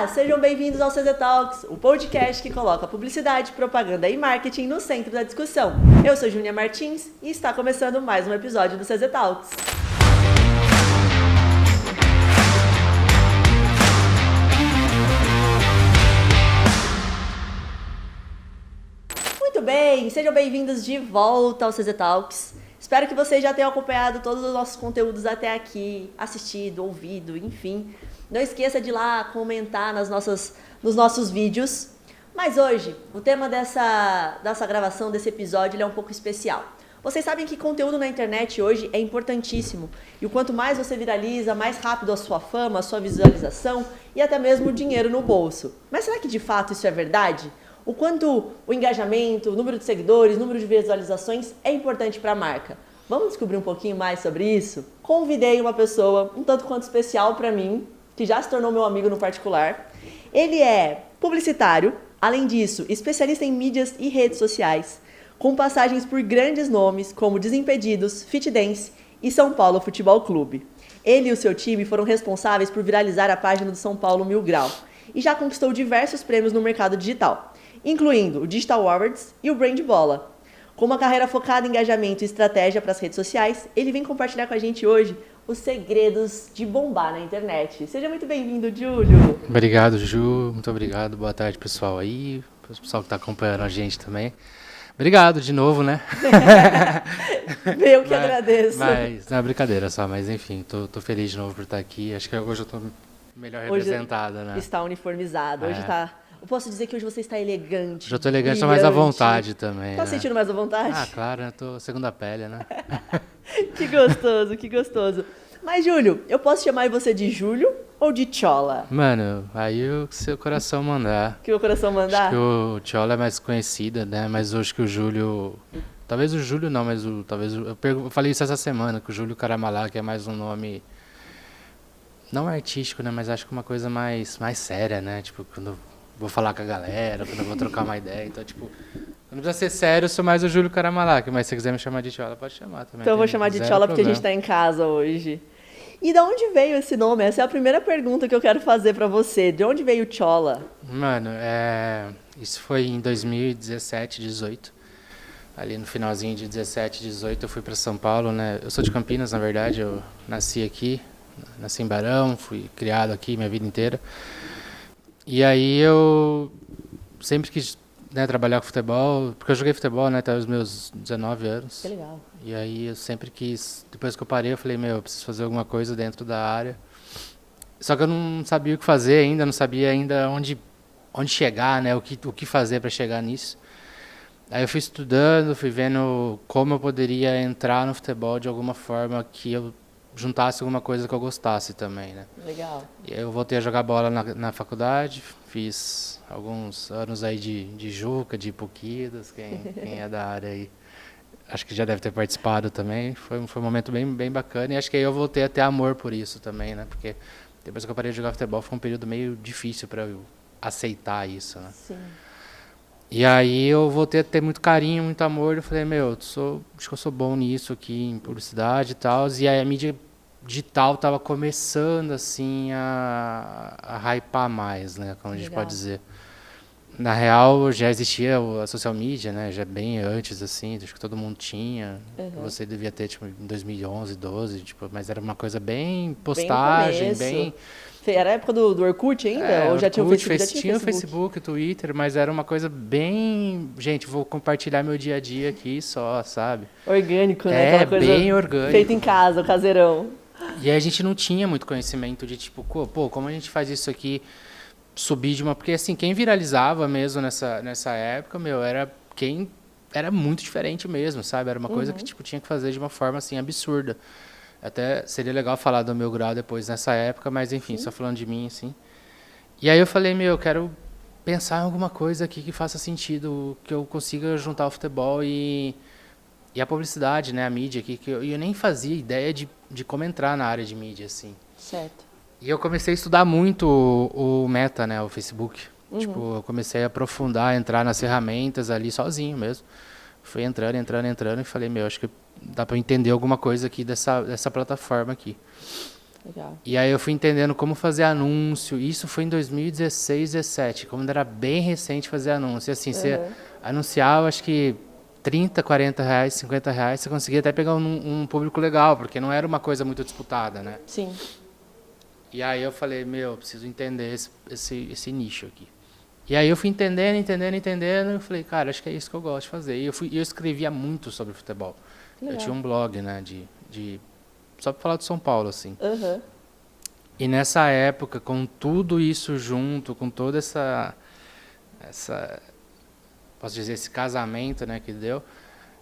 Olá, sejam bem-vindos ao CZ Talks, o podcast que coloca publicidade, propaganda e marketing no centro da discussão. Eu sou Júnia Martins e está começando mais um episódio do CZ Talks. Muito bem, sejam bem-vindos de volta ao CZ Talks. Espero que vocês já tenham acompanhado todos os nossos conteúdos até aqui, assistido, ouvido, enfim. Não esqueça de ir lá comentar nos nossos vídeos. Mas hoje, o tema dessa gravação, desse episódio, ele é um pouco especial. Vocês sabem que conteúdo na internet hoje é importantíssimo. E o quanto mais você viraliza, mais rápido a sua fama, a sua visualização e até mesmo o dinheiro no bolso. Mas será que de fato isso é verdade? O quanto o engajamento, o número de seguidores, o número de visualizações é importante para a marca? Vamos descobrir um pouquinho mais sobre isso? Convidei uma pessoa um tanto quanto especial para mim, que já se tornou meu amigo no particular. Ele é publicitário, além disso, especialista em mídias e redes sociais, com passagens por grandes nomes como Desimpedidos, Fit Dance e São Paulo Futebol Clube. Ele e o seu time foram responsáveis por viralizar a página do São Paulo Mil Grau e já conquistou diversos prêmios no mercado digital, incluindo o Digital Awards e o Brand Bola. Com uma carreira focada em engajamento e estratégia para as redes sociais, ele vem compartilhar com a gente hoje os segredos de bombar na internet. Seja muito bem-vindo, Júlio. Obrigado, Ju. Muito obrigado. Boa tarde, pessoal aí. O pessoal que está acompanhando a gente também. Obrigado de novo, né? Eu que agradeço. Não é brincadeira só, mas enfim, tô feliz de novo por estar aqui. Acho que hoje eu tô melhor representada, né? Está uniformizado. Hoje está... Eu posso dizer que hoje você está elegante. Já tô elegante, tô mais à vontade também. Tá sentindo mais à vontade? Ah, claro, né? Tô segunda pele, né? Que gostoso, que gostoso. Mas, Júlio, eu posso chamar você de Júlio ou de Tchola? Mano, aí o seu coração mandar. Que o coração mandar? Acho que o Tchola é mais conhecida, né? Mas eu acho que o Júlio... Talvez o Júlio não, mas eu falei isso essa semana, que o Júlio Caramalá, é mais um nome... Não artístico, né? Mas acho que uma coisa mais séria, né? Tipo, quando... Vou falar com a galera, quando eu vou trocar uma ideia. Então, tipo, não precisa ser sério, eu sou mais o Júlio Caramalá, mas se você quiser me chamar de Tchola, pode chamar também. Então eu vou chamar de Tchola porque a gente tá em casa hoje. E de onde veio esse nome? Essa é a primeira pergunta que eu quero fazer pra você. De onde veio Tchola? Mano, isso foi em 2017, 18. Ali no finalzinho de 17, 18, eu fui pra São Paulo, né? Eu sou de Campinas, na verdade, eu nasci aqui, nasci em Barão, fui criado aqui minha vida inteira. E aí eu sempre quis, né, trabalhar com futebol, porque eu joguei futebol, né, até os meus 19 anos. Que legal. E aí eu sempre quis, depois que eu parei, eu falei, eu preciso fazer alguma coisa dentro da área. Só que eu não sabia o que fazer ainda, não sabia ainda onde chegar, né, o que fazer para chegar nisso. Aí eu fui estudando, fui vendo como eu poderia entrar no futebol de alguma forma que eu juntasse alguma coisa que eu gostasse também, né? Legal. E aí eu voltei a jogar bola na faculdade, fiz alguns anos aí de Juca, de Ipuquidas, quem é da área aí, acho que já deve ter participado também. Foi um momento bem bacana e acho que aí eu voltei a ter amor por isso também, né? Porque depois que eu parei de jogar futebol foi um período meio difícil para eu aceitar isso, né? Sim. E aí eu voltei a ter muito carinho, muito amor, eu falei, acho que eu sou bom nisso aqui, em publicidade e tal, e aí a mídia digital estava começando, assim, a hypar mais, né, como a gente pode dizer. Na real, já existia a social media, né, já bem antes, assim, acho que todo mundo tinha, você devia ter, tipo, em 2011, 12, tipo, mas era uma coisa bem postagem, bem... Era a época do Orkut ainda? Ou já tinha o Facebook? Tinha o Facebook, o Twitter, mas era uma coisa bem... Gente, vou compartilhar meu dia a dia aqui só, sabe? Orgânico, né? Aquela coisa bem orgânico. Feito em casa, o caseirão. E aí a gente não tinha muito conhecimento de, tipo, como a gente faz isso aqui subir de uma... Porque, assim, quem viralizava mesmo nessa época, era quem era muito diferente mesmo, sabe? Era uma coisa que, tipo, tinha que fazer de uma forma, assim, absurda. Até seria legal falar do meu grau depois nessa época, mas enfim, só falando de mim, assim. E aí eu falei, eu quero pensar em alguma coisa aqui que faça sentido, que eu consiga juntar o futebol e a publicidade, né, a mídia aqui, que eu nem fazia ideia de como entrar na área de mídia, assim. Certo. E eu comecei a estudar muito o Meta, né, o Facebook. Tipo, eu comecei a aprofundar, entrar nas ferramentas ali sozinho mesmo. Fui entrando e falei, acho que dá para entender alguma coisa aqui dessa plataforma aqui. Legal. E aí eu fui entendendo como fazer anúncio. Isso foi em 2016, 2017, quando era bem recente fazer anúncio. E assim, você anunciava, acho que 30, 40 reais, 50 reais, você conseguia até pegar um público legal, porque não era uma coisa muito disputada, né? Sim. E aí eu falei, eu preciso entender esse nicho aqui. E aí eu fui entendendo, e eu falei, cara, acho que é isso que eu gosto de fazer. E eu escrevia muito sobre futebol. Eu tinha um blog, né, só para falar de São Paulo, assim. E nessa época, com tudo isso junto, com toda essa posso dizer, esse casamento, né, que deu,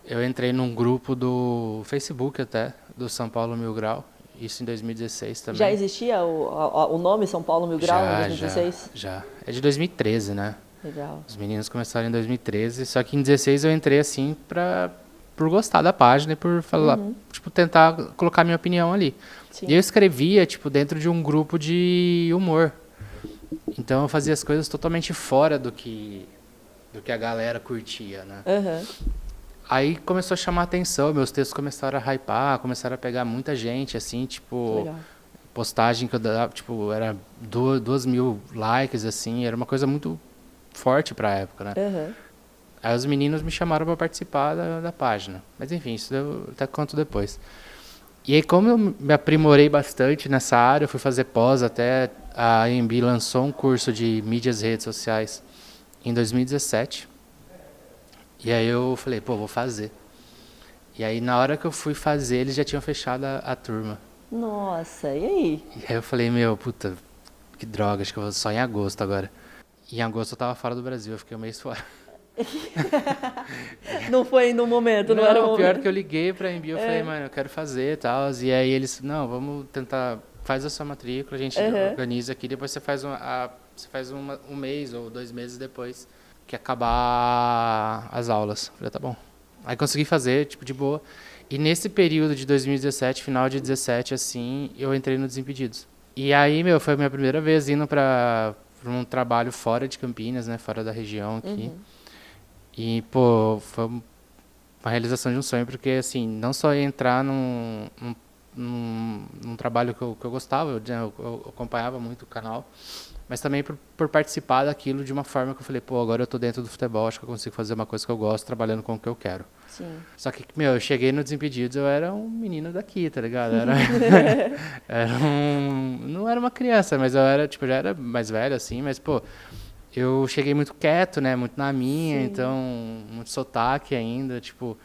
eu entrei num grupo do Facebook até, do São Paulo Mil Grau, isso em 2016 também. Já existia o nome São Paulo Mil Grau em 2016? Já. É de 2013, né? Legal. Os meninos começaram em 2013, só que em 2016 eu entrei assim por gostar da página e por falar, tipo, tentar colocar minha opinião ali. Sim. E eu escrevia, tipo, dentro de um grupo de humor. Então eu fazia as coisas totalmente fora do que a galera curtia, né? Aí começou a chamar atenção, meus textos começaram a hypar, começaram a pegar muita gente, assim, tipo, postagem que eu dava, tipo, era 2.000 likes, assim, era uma coisa muito forte pra época, né? Aí os meninos me chamaram para participar da página. Mas enfim, isso eu até conto depois. E aí, como eu me aprimorei bastante nessa área, eu fui fazer pós, até a AMB lançou um curso de mídias e redes sociais em 2017. E aí eu falei, vou fazer. E aí, na hora que eu fui fazer, eles já tinham fechado a turma. Nossa, e aí? E aí eu falei, puta, que droga, acho que eu vou só em agosto agora. E em agosto eu tava fora do Brasil, eu fiquei um mês fora. Não foi no momento, não era o momento. Pior que eu liguei pra AMB, eu falei, mano, eu quero fazer e tal. E aí eles, não, vamos tentar, faz a sua matrícula, a gente organiza aqui, depois você faz um mês ou 2 meses depois que acabar as aulas. Eu falei, tá bom. Aí consegui fazer, tipo, de boa. E nesse período de 2017, final de 2017, assim, eu entrei no Desimpedidos. E aí, foi a minha primeira vez indo para um trabalho fora de Campinas, né, fora da região aqui. E, foi uma realização de um sonho, porque, assim, não só ia entrar num trabalho que eu gostava, eu acompanhava muito o canal, mas também por participar daquilo de uma forma que eu falei, agora eu tô dentro do futebol, acho que eu consigo fazer uma coisa que eu gosto, trabalhando com o que eu quero. Sim. Só que, eu cheguei no Desimpedidos, eu era um menino daqui, tá ligado? Não era uma criança, mas eu era, tipo, já era mais velho, assim, mas, eu cheguei muito quieto, né, muito na minha, então, muito sotaque ainda, tipo,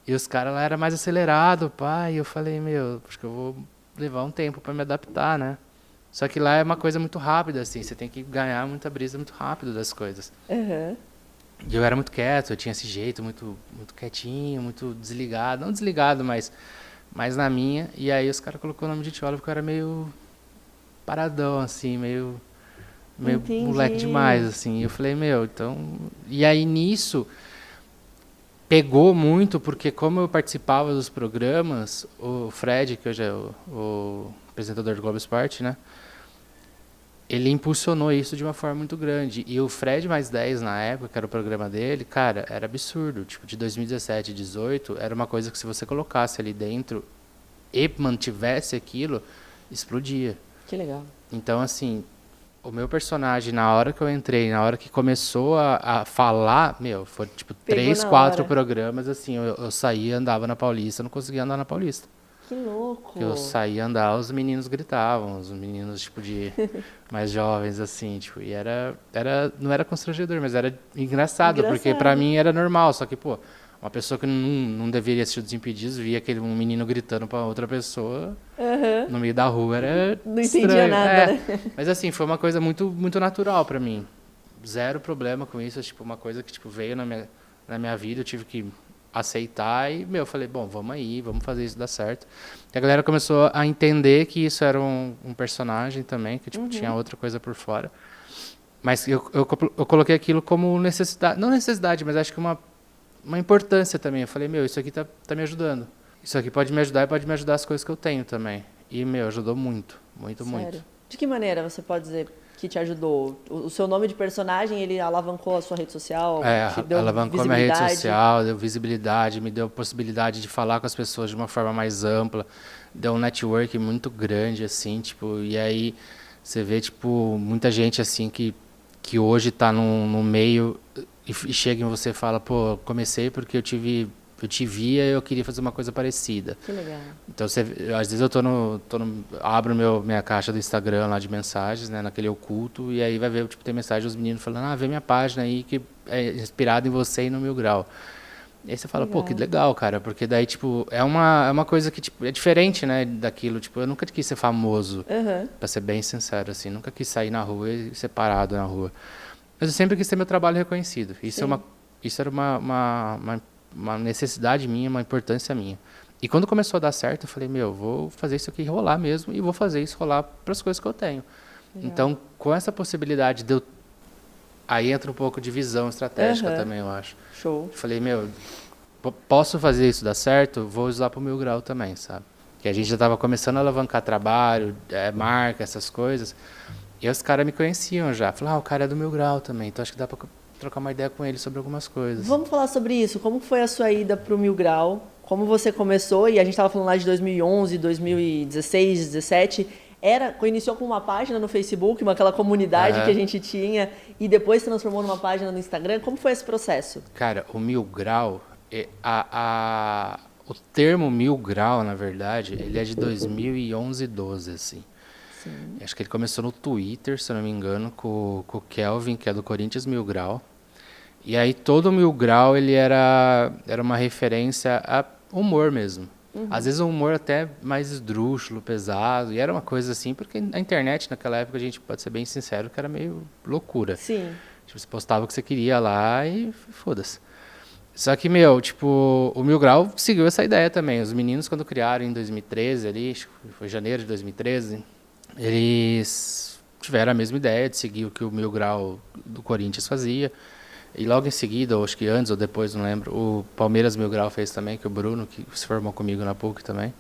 e os caras lá eram mais acelerados, e eu falei, acho que eu vou levar um tempo para me adaptar, né? Só que lá é uma coisa muito rápida, assim, você tem que ganhar muita brisa muito rápido das coisas. E eu era muito quieto, eu tinha esse jeito muito, muito quietinho, muito desligado, não desligado, mas mais na minha, e aí os caras colocaram o nome de Tchola porque eu era meio paradão, assim, meio moleque demais, assim. E eu falei, então... E aí, nisso, pegou muito, porque como eu participava dos programas, o Fred, que hoje é o apresentador do Globo Esporte, né? Ele impulsionou isso de uma forma muito grande. E o Fred Mais 10, na época, que era o programa dele, cara, era absurdo. Tipo, de 2017 e 2018, era uma coisa que se você colocasse ali dentro e mantivesse aquilo, explodia. Que legal. Então, assim... O meu personagem, na hora que eu entrei, na hora que começou a falar, foi tipo 3, 4 programas, assim, eu saía, andava na Paulista, não conseguia andar na Paulista. Que louco! Porque eu saía andar, os meninos gritavam, os meninos, tipo, de mais jovens, assim, tipo, e não era constrangedor, mas era engraçado, porque pra mim era normal, só que, uma pessoa que não deveria assistir os Desimpedidos, via um menino gritando pra outra pessoa no meio da rua, era não estranho. Entendia nada, né? Mas assim, foi uma coisa muito, muito natural pra mim. Zero problema com isso, tipo, uma coisa que tipo, veio na minha vida, eu tive que aceitar e, eu falei, bom, vamos aí, vamos fazer isso dar certo. E a galera começou a entender que isso era um personagem também, que tipo, tinha outra coisa por fora. Mas eu coloquei aquilo como necessidade, não necessidade, mas acho que uma importância também. Eu falei, isso aqui tá me ajudando. Isso aqui pode me ajudar e pode me ajudar as coisas que eu tenho também. E, ajudou muito, muito, Sério? muito. De que maneira você pode dizer? que te ajudou? O seu nome de personagem, ele alavancou a sua rede social? Te deu alavancou a minha rede social, deu visibilidade, me deu a possibilidade de falar com as pessoas de uma forma mais ampla, deu um network muito grande, assim, tipo, e aí você vê, tipo, muita gente, assim, que hoje está no meio e chega em você e fala, pô, comecei porque eu te via e eu queria fazer uma coisa parecida. Que legal. Então, às vezes eu abro minha caixa do Instagram lá de mensagens, né, naquele oculto, e aí vai ver, tipo, tem mensagem dos meninos falando, vê minha página aí que é inspirada em você e no Mil Grau. E aí você fala, pô, que legal, cara, porque daí, tipo, é uma coisa que, tipo, é diferente, né, daquilo, tipo, eu nunca quis ser famoso, pra ser bem sincero, assim, nunca quis sair na rua e ser parado na rua. Mas eu sempre quis ter meu trabalho reconhecido. Isso era uma necessidade minha, uma importância minha. E quando começou a dar certo, eu falei, vou fazer isso aqui rolar mesmo e vou fazer isso rolar para as coisas que eu tenho. Legal. Então, com essa possibilidade de eu... Aí entra um pouco de visão estratégica também, eu acho. Show. Eu falei, posso fazer isso dar certo? Vou usar para o Mil Grau também, sabe? Que a gente já estava começando a alavancar trabalho, marca, essas coisas. E os caras me conheciam já. Falaram, o cara é do Mil Grau também, então acho que dá para trocar uma ideia com ele sobre algumas coisas. Vamos falar sobre isso. Como foi a sua ida para o Mil Grau? Como você começou? E a gente estava falando lá de 2011, 2016, 2017. Iniciou com uma página no Facebook, aquela comunidade que a gente tinha, e depois transformou numa página no Instagram. Como foi esse processo? Cara, o Mil Grau, o termo Mil Grau, na verdade, ele é de 2011, 12, assim. Sim. Acho que ele começou no Twitter, se eu não me engano, com o Kelvin, que é do Corinthians Mil Grau. E aí todo o Mil Grau, ele era uma referência a humor mesmo. Às vezes um humor até mais esdrúxulo, pesado, e era uma coisa assim, porque a internet naquela época, a gente pode ser bem sincero, que era meio loucura. Sim. Tipo, você postava o que você queria lá e foda-se. Só que, tipo, o Mil Grau seguiu essa ideia também. Os meninos, quando criaram em 2013, ali, foi janeiro de 2013, eles tiveram a mesma ideia de seguir o que o Mil Grau do Corinthians fazia. E logo em seguida, ou acho que antes ou depois, não lembro, o Palmeiras Mil Grau fez também, que o Bruno, que se formou comigo na PUC também.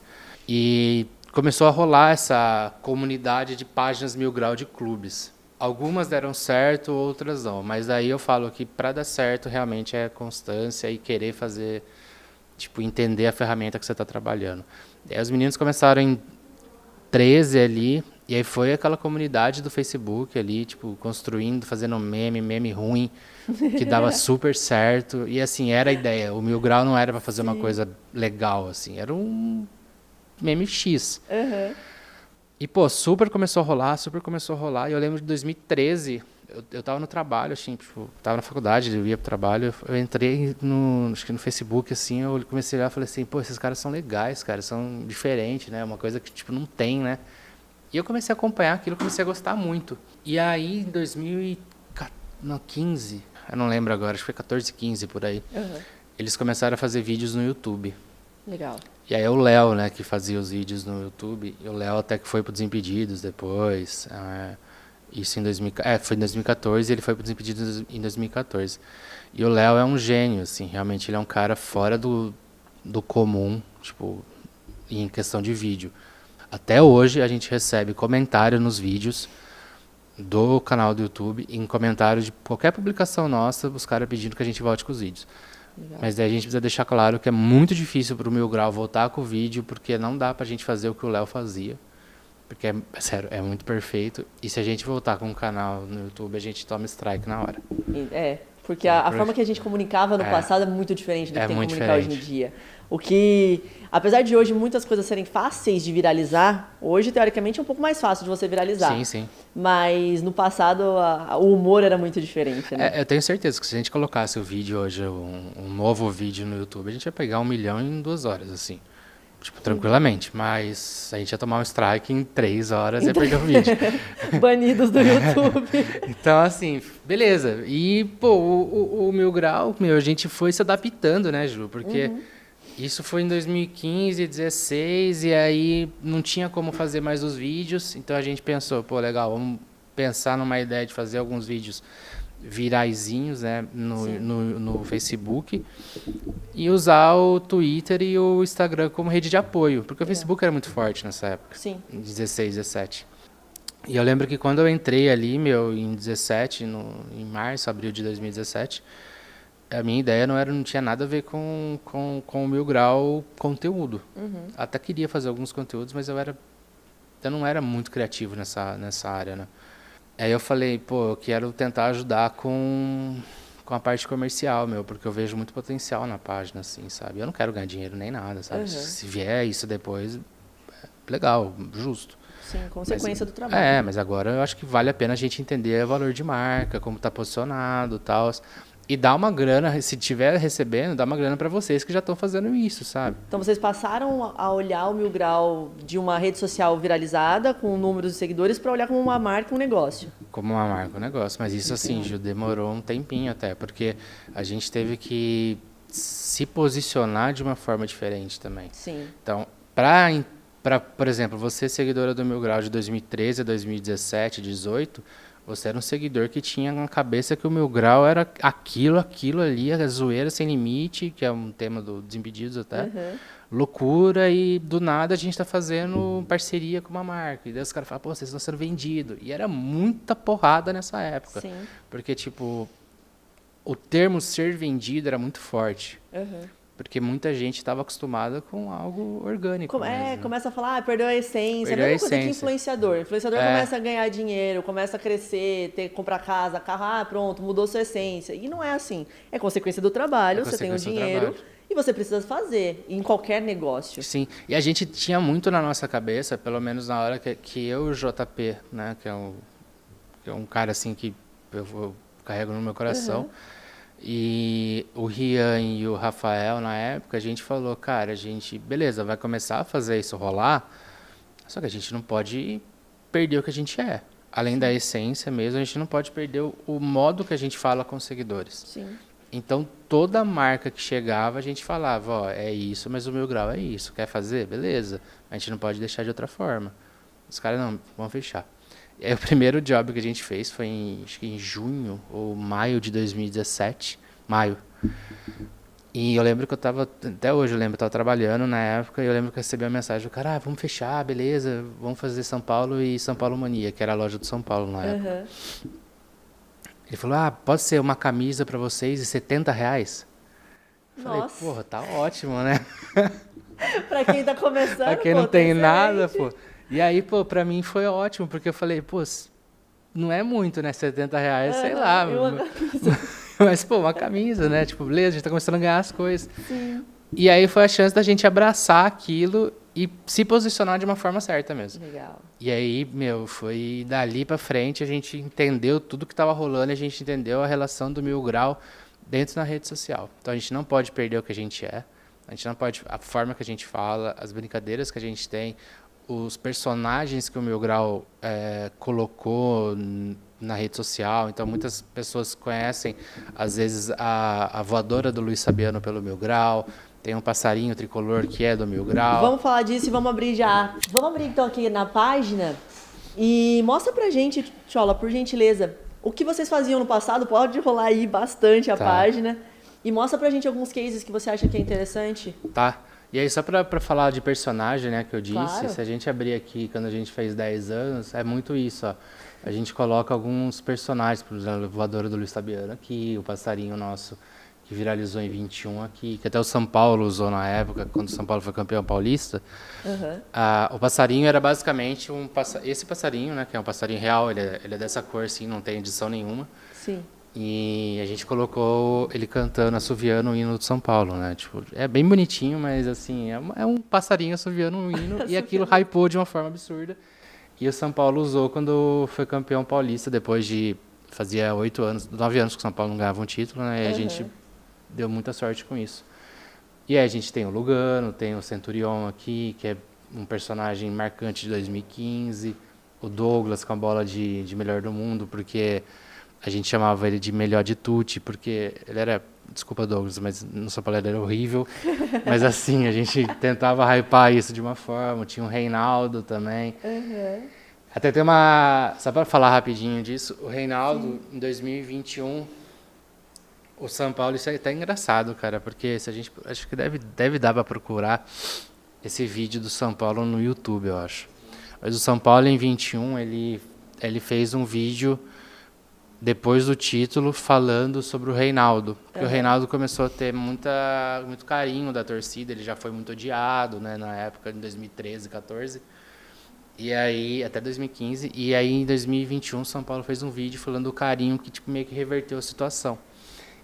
E começou a rolar essa comunidade de páginas Mil Grau de clubes. Algumas deram certo, outras não. Mas aí eu falo que para dar certo realmente é constância e querer fazer, tipo, entender a ferramenta que você está trabalhando. E aí os meninos começaram em 13 ali, e aí foi aquela comunidade do Facebook ali, tipo, construindo, fazendo meme ruim, que dava super certo. E assim, era a ideia. O Mil Grau não era para fazer uma coisa legal, assim, era um meme X. E, pô, super começou a rolar. E eu lembro de 2013, eu tava no trabalho, assim, tipo, tava na faculdade, eu ia pro trabalho, eu entrei acho que no Facebook, assim, eu comecei a olhar e falei assim, pô, esses caras são legais, cara, são diferentes, né, uma coisa que, tipo, não tem, né. E eu comecei a acompanhar aquilo, comecei a gostar muito. E aí, em 2015, eu não lembro agora, acho que foi 14, 15, por aí, eles começaram a fazer vídeos no YouTube. Legal. E aí é o Léo, né, que fazia os vídeos no YouTube, e o Léo até que foi pro Desimpedidos depois, isso foi em 2014, e ele foi pro Desimpedidos em 2014. E o Léo é um gênio, assim, realmente ele é um cara fora do comum, tipo, em questão de vídeo. Até hoje a gente recebe comentário nos vídeos do canal do YouTube, em comentário de qualquer publicação nossa, os caras pedindo que a gente volte com os vídeos. Legal. Mas daí a gente precisa deixar claro que é muito difícil para o Mil Grau voltar com o vídeo, porque não dá para a gente fazer o que o Léo fazia. Porque, sério, é muito perfeito. E se a gente voltar com um canal no YouTube, a gente toma strike na hora. Porque a forma que a gente comunicava no passado é muito diferente do que tem que comunicar hoje em dia. O que, apesar de hoje muitas coisas serem fáceis de viralizar, hoje, teoricamente, é um pouco mais fácil de você viralizar. Sim, sim. Mas no passado, o humor era muito diferente, né? Eu tenho certeza que se a gente colocasse o vídeo hoje, um novo vídeo no YouTube, a gente ia pegar 1 milhão em 2 horas, assim. Tipo, tranquilamente. Mas a gente ia tomar um strike em 3 horas e ia perder o vídeo. Banidos do YouTube. Então, assim, beleza. E, pô, o Mil Grau, a gente foi se adaptando, né, Ju? Porque isso foi em 2015, 2016, e aí não tinha como fazer mais os vídeos. Então a gente pensou, pô, legal, vamos pensar numa ideia de fazer alguns vídeos viraizinhos, né, no Facebook, e usar o Twitter e o Instagram como rede de apoio, porque o Facebook era muito forte nessa época, Sim. em 16, 17. E eu lembro que quando eu entrei ali, meu, em 17, em março, abril de 2017, a minha ideia não tinha nada a ver com o Mil Grau conteúdo. Até queria fazer alguns conteúdos, mas eu não era muito criativo nessa área, né? Aí eu falei, pô, eu quero tentar ajudar com a parte comercial, meu, porque eu vejo muito potencial na página, assim, sabe? Eu não quero ganhar dinheiro nem nada, sabe? Se vier isso depois, legal, justo. Sim, consequência do trabalho. Mas agora eu acho que vale a pena a gente entender o valor de marca, como está posicionado e tal. E dar uma grana, se tiver recebendo, dá uma grana para vocês que já estão fazendo isso, sabe? Então vocês passaram a olhar o Mil Grau de uma rede social viralizada, com números de seguidores, para olhar como uma marca, um negócio. Como uma marca, um negócio. Mas isso, assim, Gil, demorou um tempinho até, porque a gente teve que se posicionar de uma forma diferente também. Sim. Então, por exemplo, você seguidora do Mil Grau de 2013 a 2017, 2018, você era um seguidor que tinha na cabeça que o Mil Grau era aquilo ali, a zoeira sem limite, que é um tema do Desimpedidos até, loucura, e do nada a gente está fazendo parceria com uma marca. E daí os caras falam, pô, vocês estão sendo vendidos. E era muita porrada nessa época. Sim. Porque, tipo, o termo ser vendido era muito forte. Porque muita gente estava acostumada com algo orgânico. Começa a falar, perdeu a essência. Perdeu a Mesma coisa que essência. influenciador. Influenciador começa a ganhar dinheiro, começa a crescer, comprar casa, carro, pronto, mudou sua essência. E não é assim. É consequência do trabalho, você tem o dinheiro e você precisa fazer, em qualquer negócio. Sim, e a gente tinha muito na nossa cabeça, pelo menos na hora que eu e o JP, né, que é um cara assim que eu carrego no meu coração, e o Rian e o Rafael, na época, a gente falou, cara, beleza, vai começar a fazer isso rolar, só que a gente não pode perder o que a gente é. Além da essência mesmo, a gente não pode perder o modo que a gente fala com os seguidores. Sim. Então, toda marca que chegava, a gente falava, ó, é isso, mas o Mil Grau é isso. Quer fazer? Beleza. A gente não pode deixar de outra forma. Os caras, não, vamos fechar. E aí, o primeiro job que a gente fez foi acho que em junho ou maio de 2017. Maio. E eu lembro que até hoje eu lembro, eu estava trabalhando na época, e eu lembro que eu recebi uma mensagem do cara, vamos fechar, beleza, vamos fazer São Paulo e São Paulo Mania, que era a loja do São Paulo na época. Ele falou, pode ser uma camisa para vocês e R$70? Falei, porra, tá ótimo, né? Pra quem tá começando, pra quem não tem nada, pô. E aí, pô, pra mim foi ótimo, porque eu falei, pô, não é muito, né? R$70, sei lá. Mas, pô, uma camisa, né? Tipo, beleza, a gente tá começando a ganhar as coisas. Sim. E aí foi a chance da gente abraçar aquilo e se posicionar de uma forma certa mesmo. Legal. E aí, meu, foi dali pra frente, a gente entendeu tudo que tava rolando, a gente entendeu a relação do Mil Grau dentro da rede social. Então a gente não pode perder o que a gente é, a gente não pode, a forma que a gente fala, as brincadeiras que a gente tem, os personagens que o Mil Grau colocou na rede social. Então muitas pessoas conhecem, às vezes, a voadora do Luiz Sabiano pelo Mil Grau. Tem um passarinho tricolor que é do Mil Grau. Vamos falar disso e vamos abrir já. Vamos abrir então aqui na página e mostra pra gente, Chola, por gentileza, o que vocês faziam no passado. Pode rolar aí bastante a página. E mostra pra gente alguns cases que você acha que é interessante. Tá. E aí, só pra falar de personagem, né, que eu disse, Claro. Se a gente abrir aqui, quando a gente fez 10 anos, é muito isso, ó. A gente coloca alguns personagens, por exemplo, a voadora do Luiz Fabiano aqui, o passarinho nosso, que viralizou em 21 aqui, que até o São Paulo usou na época, quando o São Paulo foi campeão paulista. O passarinho era basicamente esse passarinho, né, que é um passarinho real, ele é dessa cor, assim, não tem edição nenhuma. Sim. E a gente colocou ele cantando, assoviando o hino do São Paulo, né? Tipo, é bem bonitinho, mas assim, é um passarinho assoviando um hino e aquilo hypou de uma forma absurda. E o São Paulo usou quando foi campeão paulista, depois de... Fazia 9 anos que o São Paulo não ganhava um título, né? E a gente deu muita sorte com isso. E aí a gente tem o Lugano, tem o Centurion aqui, que é um personagem marcante de 2015. O Douglas com a bola de melhor do mundo, porque... A gente chamava ele de melhor de tutti, porque ele era... Desculpa, Douglas, mas no São Paulo ele era horrível. Mas assim, a gente tentava hypar isso de uma forma. Tinha o Reinaldo também. Até tem uma... Só para falar rapidinho disso, o Reinaldo, em 2021, o São Paulo, isso é até engraçado, cara, porque se a gente... Acho que deve dar para procurar esse vídeo do São Paulo no YouTube, eu acho. Mas o São Paulo, em 21, ele ele fez um vídeo depois do título falando sobre o Reinaldo. Porque o Reinaldo começou a ter muito carinho da torcida, ele já foi muito odiado, né, na época, em 2013, 2014. E aí, até 2015, e aí em 2021 São Paulo fez um vídeo falando do carinho que tipo, meio que reverteu a situação.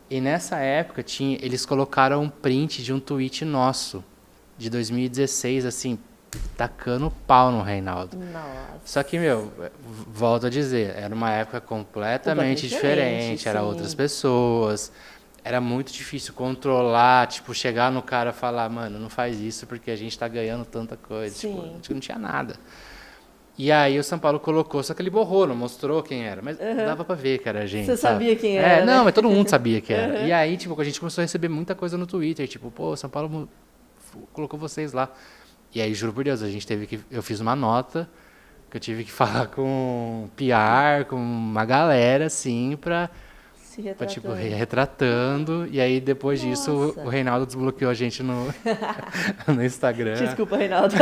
E nessa época eles colocaram um print de um tweet nosso, de 2016, assim, tacando pau no Reinaldo. Nossa. Só que, volto a dizer, era uma época completamente diferente, era outras pessoas, era muito difícil controlar, tipo, chegar no cara e falar, mano, não faz isso porque a gente tá ganhando tanta coisa, tipo, a gente não tinha nada. E aí o São Paulo colocou, só que ele borrou, não mostrou quem era, mas dava pra ver que era a gente. Você sabia quem era, não, né? mas todo mundo sabia quem era. E aí, tipo, a gente começou a receber muita coisa no Twitter, tipo, pô, São Paulo colocou vocês lá. E aí, juro por Deus, eu fiz uma nota que eu tive que falar com PR, com uma galera, assim, pra tipo, retratando. E aí, depois disso, o Reinaldo desbloqueou a gente no Instagram. Desculpa, Reinaldo.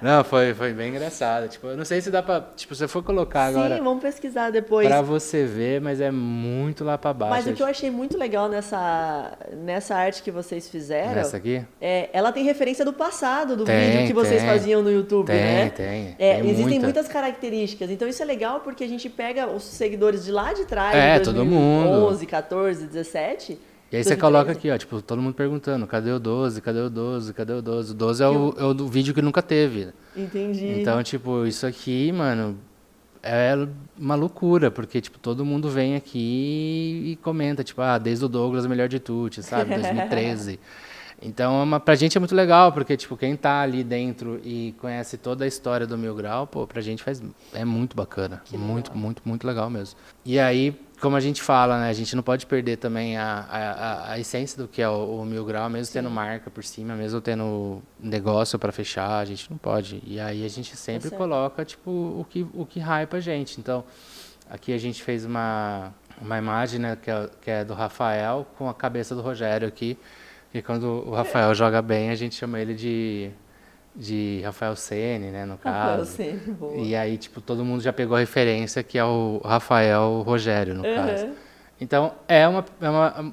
Não, foi bem engraçado. Tipo, eu não sei se dá pra... Tipo, se eu for colocar agora... Sim, vamos pesquisar depois. Pra você ver, mas é muito lá pra baixo. Mas o que eu achei muito legal nessa arte que vocês fizeram... Nessa aqui? Ela tem referência do passado, do vídeo que vocês faziam no YouTube, né? Tem existem muitas características. Então isso é legal porque a gente pega os seguidores de lá de trás, de todo mundo. 2011, 14, 17. E aí você coloca aqui, ó, tipo, todo mundo perguntando, cadê o 12, cadê o 12, cadê o 12? O 12 é o do vídeo que nunca teve. Entendi. Então, tipo, isso aqui, mano, é uma loucura, porque, tipo, todo mundo vem aqui e comenta, tipo, desde o Douglas, o melhor de tudo, sabe, 2013. Então, pra gente é muito legal, porque, tipo, quem tá ali dentro e conhece toda a história do Mil Grau, pô, pra gente é muito bacana. Muito, muito, muito legal mesmo. E aí, como a gente fala, né, a gente não pode perder também a essência do que é o Mil Grau, mesmo tendo marca por cima, mesmo tendo negócio para fechar, a gente não pode. E aí a gente sempre coloca, tipo, o que hypa a gente. Então, aqui a gente fez uma imagem, né, que é do Rafael com a cabeça do Rogério aqui. E quando o Rafael joga bem, a gente chama ele de Rafael Ceni, né, no caso. Rafael Ceni, boa. E aí, tipo, todo mundo já pegou a referência que é o Rafael Rogério, no caso. Então,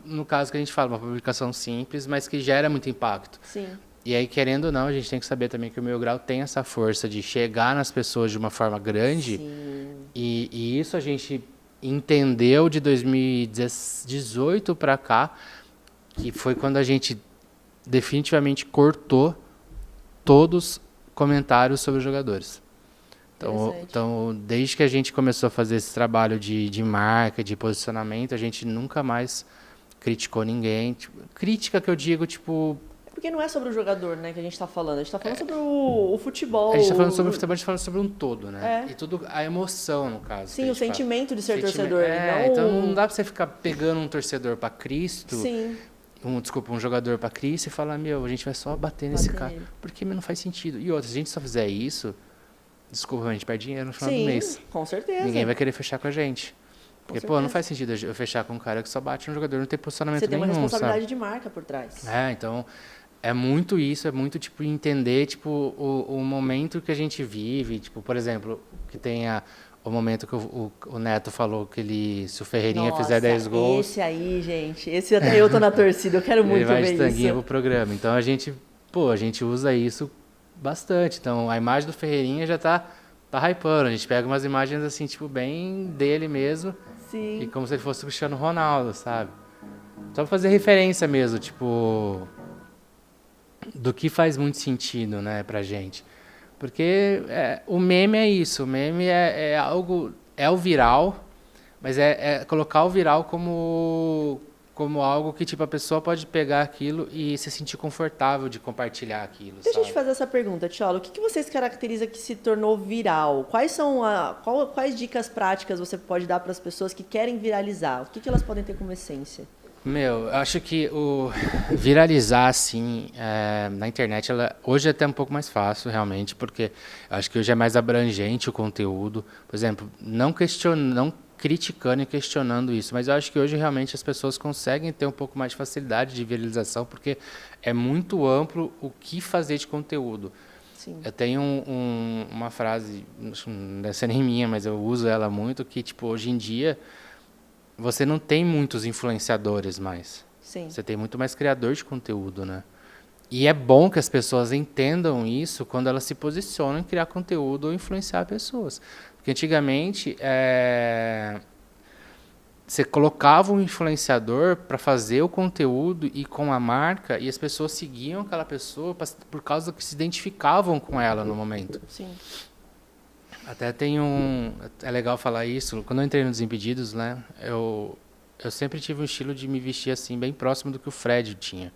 no caso que a gente fala, uma publicação simples, mas que gera muito impacto. Sim. E aí, querendo ou não, a gente tem que saber também que o Mil Grau tem essa força de chegar nas pessoas de uma forma grande. Sim. E isso a gente entendeu de 2018 para cá, que foi quando a gente definitivamente cortou todos comentários sobre os jogadores. Então, desde que a gente começou a fazer esse trabalho de marca, de posicionamento, a gente nunca mais criticou ninguém. Tipo, crítica que eu digo, tipo... Porque não é sobre o jogador, né, que a gente está falando. A gente está falando sobre o futebol. A gente está falando sobre o futebol, a gente está falando sobre um todo, né? É. E tudo, a emoção, no caso. Sim, o sentimento de ser torcedor. É, então não dá pra você ficar pegando um torcedor para Cristo... Sim. Um jogador para Cristo e falar, a gente vai só bater nesse cara. Porque não faz sentido. E outra, se a gente só fizer isso, desculpa, a gente perde dinheiro no final do mês. Com certeza. Ninguém vai querer fechar com a gente. Porque, não faz sentido eu fechar com um cara que só bate no jogador, não tem posicionamento nenhum, nenhum, Você tem uma responsabilidade sabe? de marca por trás. Então, é muito isso, é muito, tipo, entender, tipo, o momento que a gente vive. Tipo, por exemplo, que tenha... O momento que o Neto falou que se o Ferreirinha fizer 10 gols... Esse aí, gente, esse até eu tô na torcida, eu quero muito ver isso. Ele vai de tanguinha pro programa. Então a gente usa isso bastante. Então a imagem do Ferreirinha já tá hypando. A gente pega umas imagens assim, tipo, bem dele mesmo. Sim. E como se ele fosse o Cristiano Ronaldo, sabe? Só pra fazer referência mesmo, tipo... Do que faz muito sentido, né, pra gente. Porque o meme é isso, o meme é algo, é o viral, mas é colocar o viral como algo que tipo, a pessoa pode pegar aquilo e se sentir confortável de compartilhar aquilo. Deixa eu te fazer essa pergunta, Tcholo. O que vocês caracteriza que se tornou viral? Quais dicas práticas você pode dar para as pessoas que querem viralizar? O que elas podem ter como essência? Eu acho que o viralizar, assim, na internet, hoje é até um pouco mais fácil, realmente, porque eu acho que hoje é mais abrangente o conteúdo. Por exemplo, não criticando e questionando isso, mas eu acho que hoje realmente as pessoas conseguem ter um pouco mais de facilidade de viralização, porque é muito amplo o que fazer de conteúdo. Sim. Eu tenho uma frase, não deve ser nem minha, mas eu uso ela muito, que, tipo, hoje em dia, você não tem muitos influenciadores mais. Sim. Você tem muito mais criador de conteúdo, né? E é bom que as pessoas entendam isso quando elas se posicionam em criar conteúdo ou influenciar pessoas. Porque antigamente, você colocava um influenciador para fazer o conteúdo e com a marca, e as pessoas seguiam aquela pessoa por causa que se identificavam com ela no momento. Sim. Até é legal falar isso. Quando eu entrei no Desimpedidos, né, eu sempre tive um estilo de me vestir assim, bem próximo do que o Fred tinha.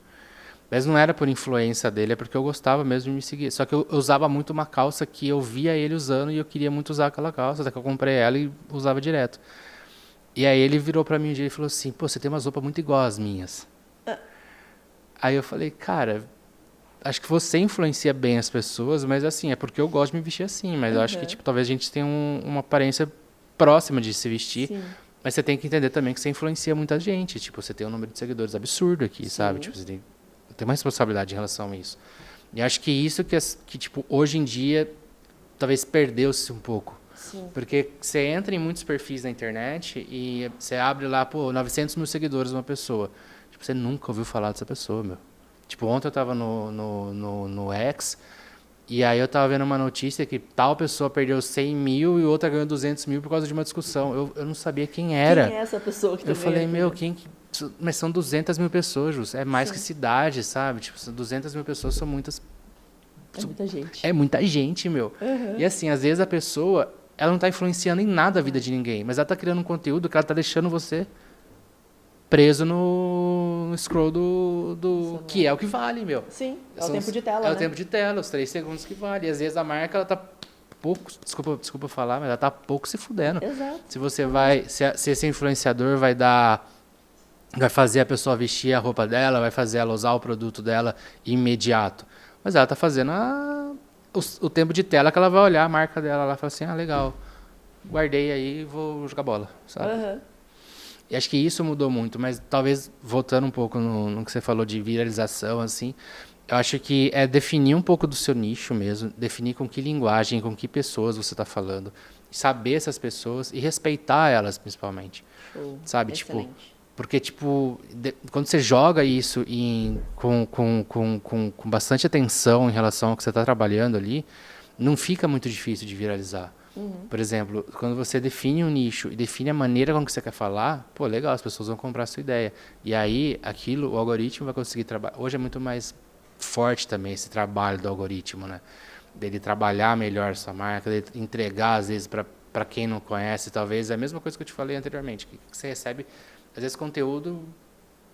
Mas não era por influência dele, é porque eu gostava mesmo de me seguir. Só que eu usava muito uma calça que eu via ele usando e eu queria muito usar aquela calça, até que eu comprei ela e usava direto. E aí ele virou pra mim um dia e falou assim, pô, você tem umas roupas muito igual às minhas. Aí eu falei, cara, acho que você influencia bem as pessoas, mas assim, é porque eu gosto de me vestir assim. Mas eu acho que, tipo, talvez a gente tenha uma aparência próxima de se vestir. Sim. Mas você tem que entender também que você influencia muita gente. Tipo, você tem um número de seguidores absurdo aqui, Sim. sabe? Tipo, você tem uma responsabilidade em relação a isso. E acho que isso que tipo, hoje em dia, talvez perdeu-se um pouco. Sim. Porque você entra em muitos perfis na internet e você abre lá, pô, 900 mil seguidores uma pessoa. Tipo, você nunca ouviu falar dessa pessoa, meu. Tipo, ontem eu tava no X e aí eu tava vendo uma notícia que tal pessoa perdeu 100 mil e outra ganhou 200 mil por causa de uma discussão. Eu não sabia quem era. Quem é essa pessoa que Eu falei, meu, quem... Mas são 200 mil pessoas, Jus. É mais Sim. que cidade, sabe? Tipo, 200 mil pessoas são muitas... É muita gente. É muita gente, meu. E assim, às vezes a pessoa, ela não tá influenciando em nada a vida de ninguém, mas ela tá criando um conteúdo que ela tá deixando você preso no scroll do que é o que vale, meu. Sim, é o tempo de tela, né? É o tempo de tela, os 3 segundos que vale. E às vezes a marca, ela tá pouco, desculpa falar, mas ela tá pouco se fudendo. Exato. Se você se esse influenciador vai fazer a pessoa vestir a roupa dela, vai fazer ela usar o produto dela imediato. Mas ela tá fazendo o tempo de tela que ela vai olhar a marca dela lá e falar assim, legal, guardei aí, vou jogar bola, sabe? E acho que isso mudou muito, mas talvez, voltando um pouco no que você falou de viralização, assim, eu acho que é definir um pouco do seu nicho mesmo, definir com que linguagem, com que pessoas você está falando, saber essas pessoas e respeitar elas, principalmente. Sabe? Excelente. Tipo, porque, tipo, quando você joga isso com bastante atenção em relação ao que você está trabalhando ali, não fica muito difícil de viralizar. Por exemplo, quando você define um nicho e define a maneira com que você quer falar, pô, legal, as pessoas vão comprar a sua ideia. E aí, aquilo, o algoritmo vai conseguir trabalhar. Hoje é muito mais forte também esse trabalho do algoritmo, né? Dele trabalhar melhor sua marca, dele entregar, às vezes, para quem não conhece, talvez. É a mesma coisa que eu te falei anteriormente, que você recebe, às vezes, conteúdo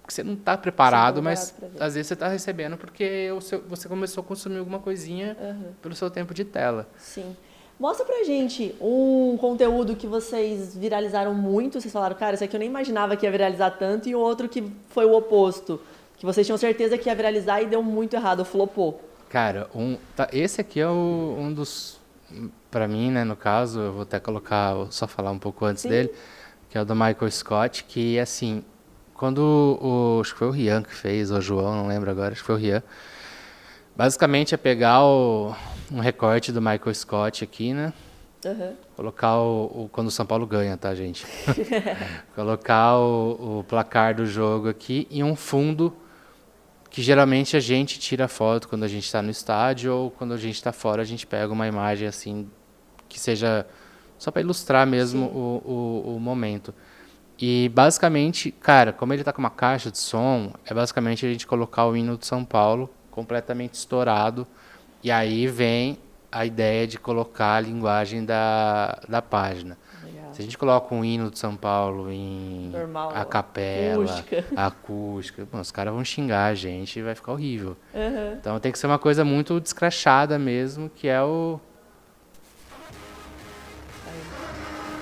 que você não está preparado, mas às vezes você está recebendo porque você começou a consumir alguma coisinha pelo seu tempo de tela. Sim. Mostra pra gente um conteúdo que vocês viralizaram muito, vocês falaram, cara, esse aqui eu nem imaginava que ia viralizar tanto, e outro que foi o oposto, que vocês tinham certeza que ia viralizar e deu muito errado, flopou. Cara, esse aqui é um dos, pra mim, né, no caso, eu vou até só falar um pouco antes dele, que é o do Michael Scott, que, assim, quando acho que foi o Rian que fez, ou o João, não lembro agora, acho que foi o Rian, basicamente é pegar um recorte do Michael Scott aqui, né? Colocar quando o São Paulo ganha, tá, gente? Colocar o placar do jogo aqui e um fundo que geralmente a gente tira foto quando a gente está no estádio ou quando a gente está fora, a gente pega uma imagem assim que seja só para ilustrar mesmo o momento. E basicamente, cara, como ele tá com uma caixa de som, é basicamente a gente colocar o hino de São Paulo completamente estourado, e aí vem a ideia de colocar a linguagem da página. Legal. Se a gente coloca um hino de São Paulo em normal, a capela, acústica, bom, os caras vão xingar a gente e vai ficar horrível. Então tem que ser uma coisa muito descrachada mesmo, que é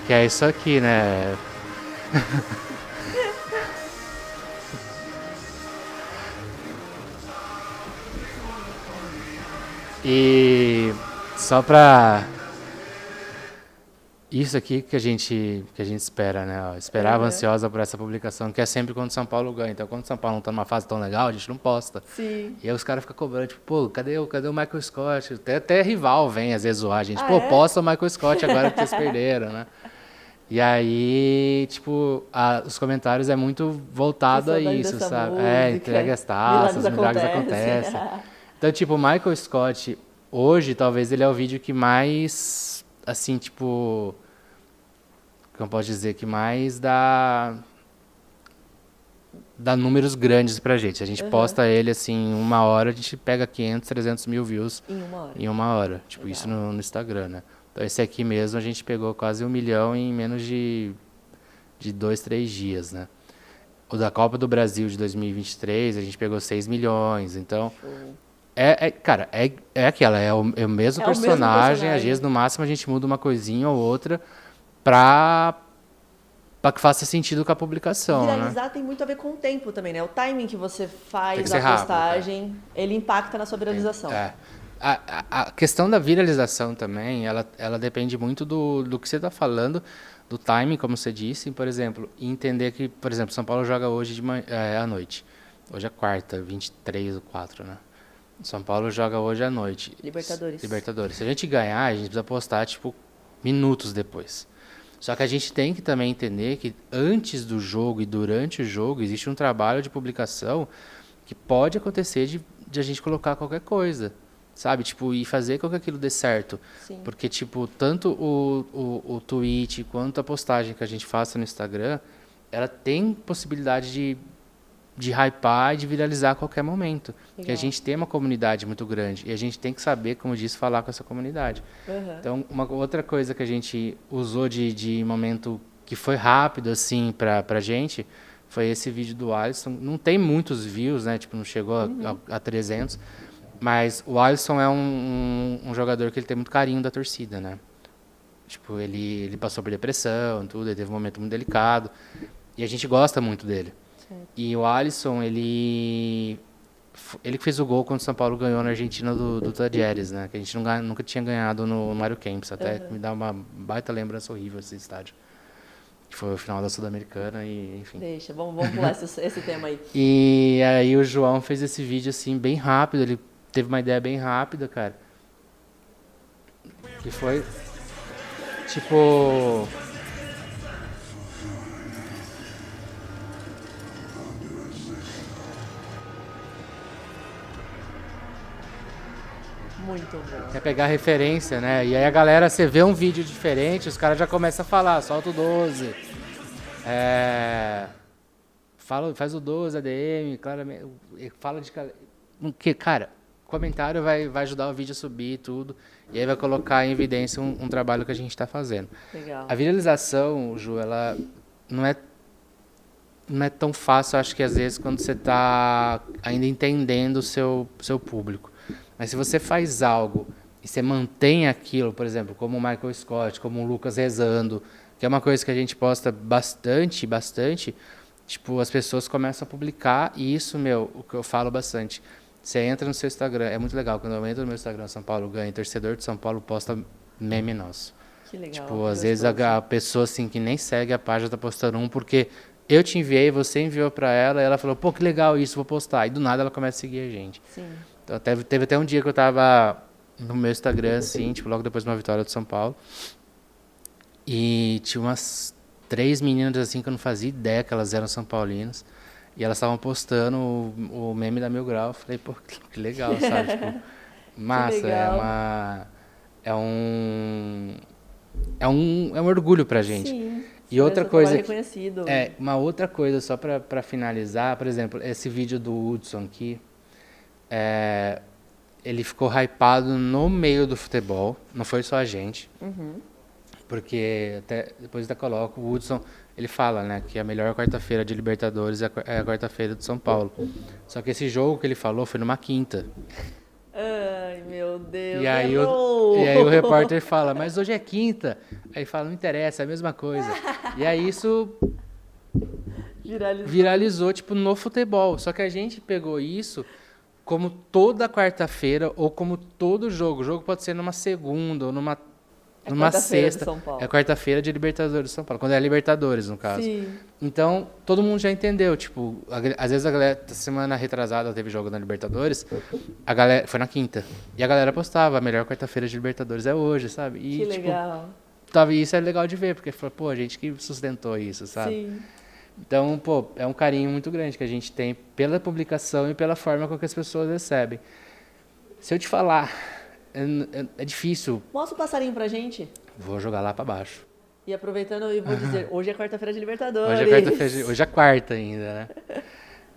que é isso aqui, né? E só pra Isso aqui que a gente espera, né? Ó, esperava ansiosa por essa publicação, que é sempre quando o São Paulo ganha. Então, quando o São Paulo não tá numa fase tão legal, a gente não posta. Sim. E aí os caras ficam cobrando, tipo, pô, cadê o Michael Scott? Até rival vem às vezes zoar a gente. Ah, Pô, é? posta o Michael Scott agora que vocês perderam, né? E aí, tipo, os comentários é muito voltado a saudade isso, dessa sabe? música, Entregue as taças, milagres acontecem. Então, tipo, o Michael Scott, hoje, talvez ele é o vídeo que mais, assim, tipo, como eu posso dizer, que mais dá números grandes pra gente. A gente posta ele, assim, em 1 hora, a gente pega 500, 300 mil views Em 1 hora. em 1 hora. Tipo, Legal. isso no Instagram, né? Então, esse aqui mesmo, a gente pegou quase 1 milhão em menos de 2, 3 dias, né? O da Copa do Brasil de 2023, a gente pegou 6 milhões. Então, Show. cara, aquela, é o mesmo É o mesmo personagem. personagem. Às vezes, no máximo, a gente muda uma coisinha ou outra pra que faça sentido com a publicação, né? Viralizar tem muito a ver com o tempo também, né? O timing que você Tem faz que ser a rápido, postagem, ele impacta na sua viralização. É. A questão da viralização também, ela depende muito do que você está falando, do timing, como você disse, por exemplo, e entender que, por exemplo, São Paulo joga hoje à noite. Hoje é quarta, 23/4, né? São Paulo joga hoje à noite. Libertadores. Se a gente ganhar, a gente precisa postar, tipo, minutos depois. Só que a gente tem que também entender que antes do jogo e durante o jogo existe um trabalho de publicação que pode acontecer de a gente colocar qualquer coisa. Sabe, tipo, e fazer com que aquilo dê certo. Sim. Porque, tipo, tanto o tweet quanto a postagem que a gente faça no Instagram, ela tem possibilidade de hypar e de viralizar a qualquer momento. Porque a gente tem uma comunidade muito grande e a gente tem que saber, como disse, falar com essa comunidade. Então, uma outra coisa que a gente usou de momento que foi rápido, assim, pra gente, foi esse vídeo do Alisson. Não tem muitos views, né? Tipo, não chegou a 300. Mas o Alisson é um jogador que ele tem muito carinho da torcida, né? Tipo, ele passou por depressão, tudo, ele teve um momento muito delicado. E a gente gosta muito dele. Certo. E o Alisson, ele que fez o gol quando o São Paulo ganhou na Argentina do Tadieres, né? Que a gente nunca tinha ganhado no Mário Kempis. Até me dá uma baita lembrança horrível esse estádio. Que foi o final da Sul-Americana e, enfim. Deixa, vamos pular esse tema aí. E aí o João fez esse vídeo, assim, bem rápido. Ele teve uma ideia bem rápida, cara. Que foi, tipo... Muito bom. Quer pegar referência, né? E aí a galera, você vê um vídeo diferente, os caras já começam a falar, solta o 12. Faz o 12, ADM, claramente. Fala de... Porque, cara, comentário vai ajudar o vídeo a subir e tudo. E aí vai colocar em evidência um trabalho que a gente está fazendo. Legal. A viralização, Ju, ela não é tão fácil, acho que às vezes, quando você está ainda entendendo o seu público. Mas se você faz algo e você mantém aquilo, por exemplo, como o Michael Scott, como o Lucas rezando, que é uma coisa que a gente posta bastante, tipo, as pessoas começam a publicar, e isso, o que eu falo bastante. Você entra no seu Instagram, é muito legal, quando eu entro no meu Instagram, São Paulo ganha, torcedor de São Paulo posta meme nosso. Que legal. Tipo, às vezes a pessoa assim que nem segue a página tá postando porque eu te enviei, você enviou pra ela, e ela falou, pô, que legal isso, vou postar. E do nada ela começa a seguir a gente. Sim. Então, teve até um dia que eu tava no meu Instagram, assim, tipo, logo depois de uma vitória do São Paulo. E tinha umas 3 meninas, assim, que eu não fazia ideia que elas eram São Paulinas. E elas estavam postando o meme da Mil Grau. Eu falei, pô, que legal, sabe? Tipo, massa, legal. é um orgulho pra gente. Sim. E outra coisa, reconhecido. uma outra coisa só para finalizar, por exemplo, esse vídeo do Hudson aqui, ele ficou hypado no meio do futebol, não foi só a gente, porque até depois eu coloco, o Hudson, ele fala, né, que a melhor quarta-feira de Libertadores é a quarta-feira do São Paulo. Só que esse jogo que ele falou foi numa quinta. Ai, meu Deus. E aí o repórter fala, mas hoje é quinta. Aí fala, não interessa, é a mesma coisa. E aí isso viralizou, tipo, no futebol. Só que a gente pegou isso como toda quarta-feira ou como todo jogo. O jogo pode ser numa segunda ou numa numa quarta-feira de sexta. São Paulo. É quarta-feira de Libertadores de São Paulo, quando é Libertadores, no caso. Sim. Então, todo mundo já entendeu. Tipo, às vezes a galera, semana retrasada, teve jogo na Libertadores, a galera, foi na quinta. E a galera postava, a melhor quarta-feira de Libertadores é hoje, sabe? E, Que tipo, legal. isso é legal de ver, porque falou, pô, a gente que sustentou isso, sabe? Sim. Então, pô, é um carinho muito grande que a gente tem pela publicação e pela forma com que as pessoas recebem. Se eu te falar, é difícil. Mostra o passarinho pra gente. Vou jogar lá pra baixo. E aproveitando, eu vou dizer, hoje é quarta-feira de Libertadores. Hoje é quarta ainda, né?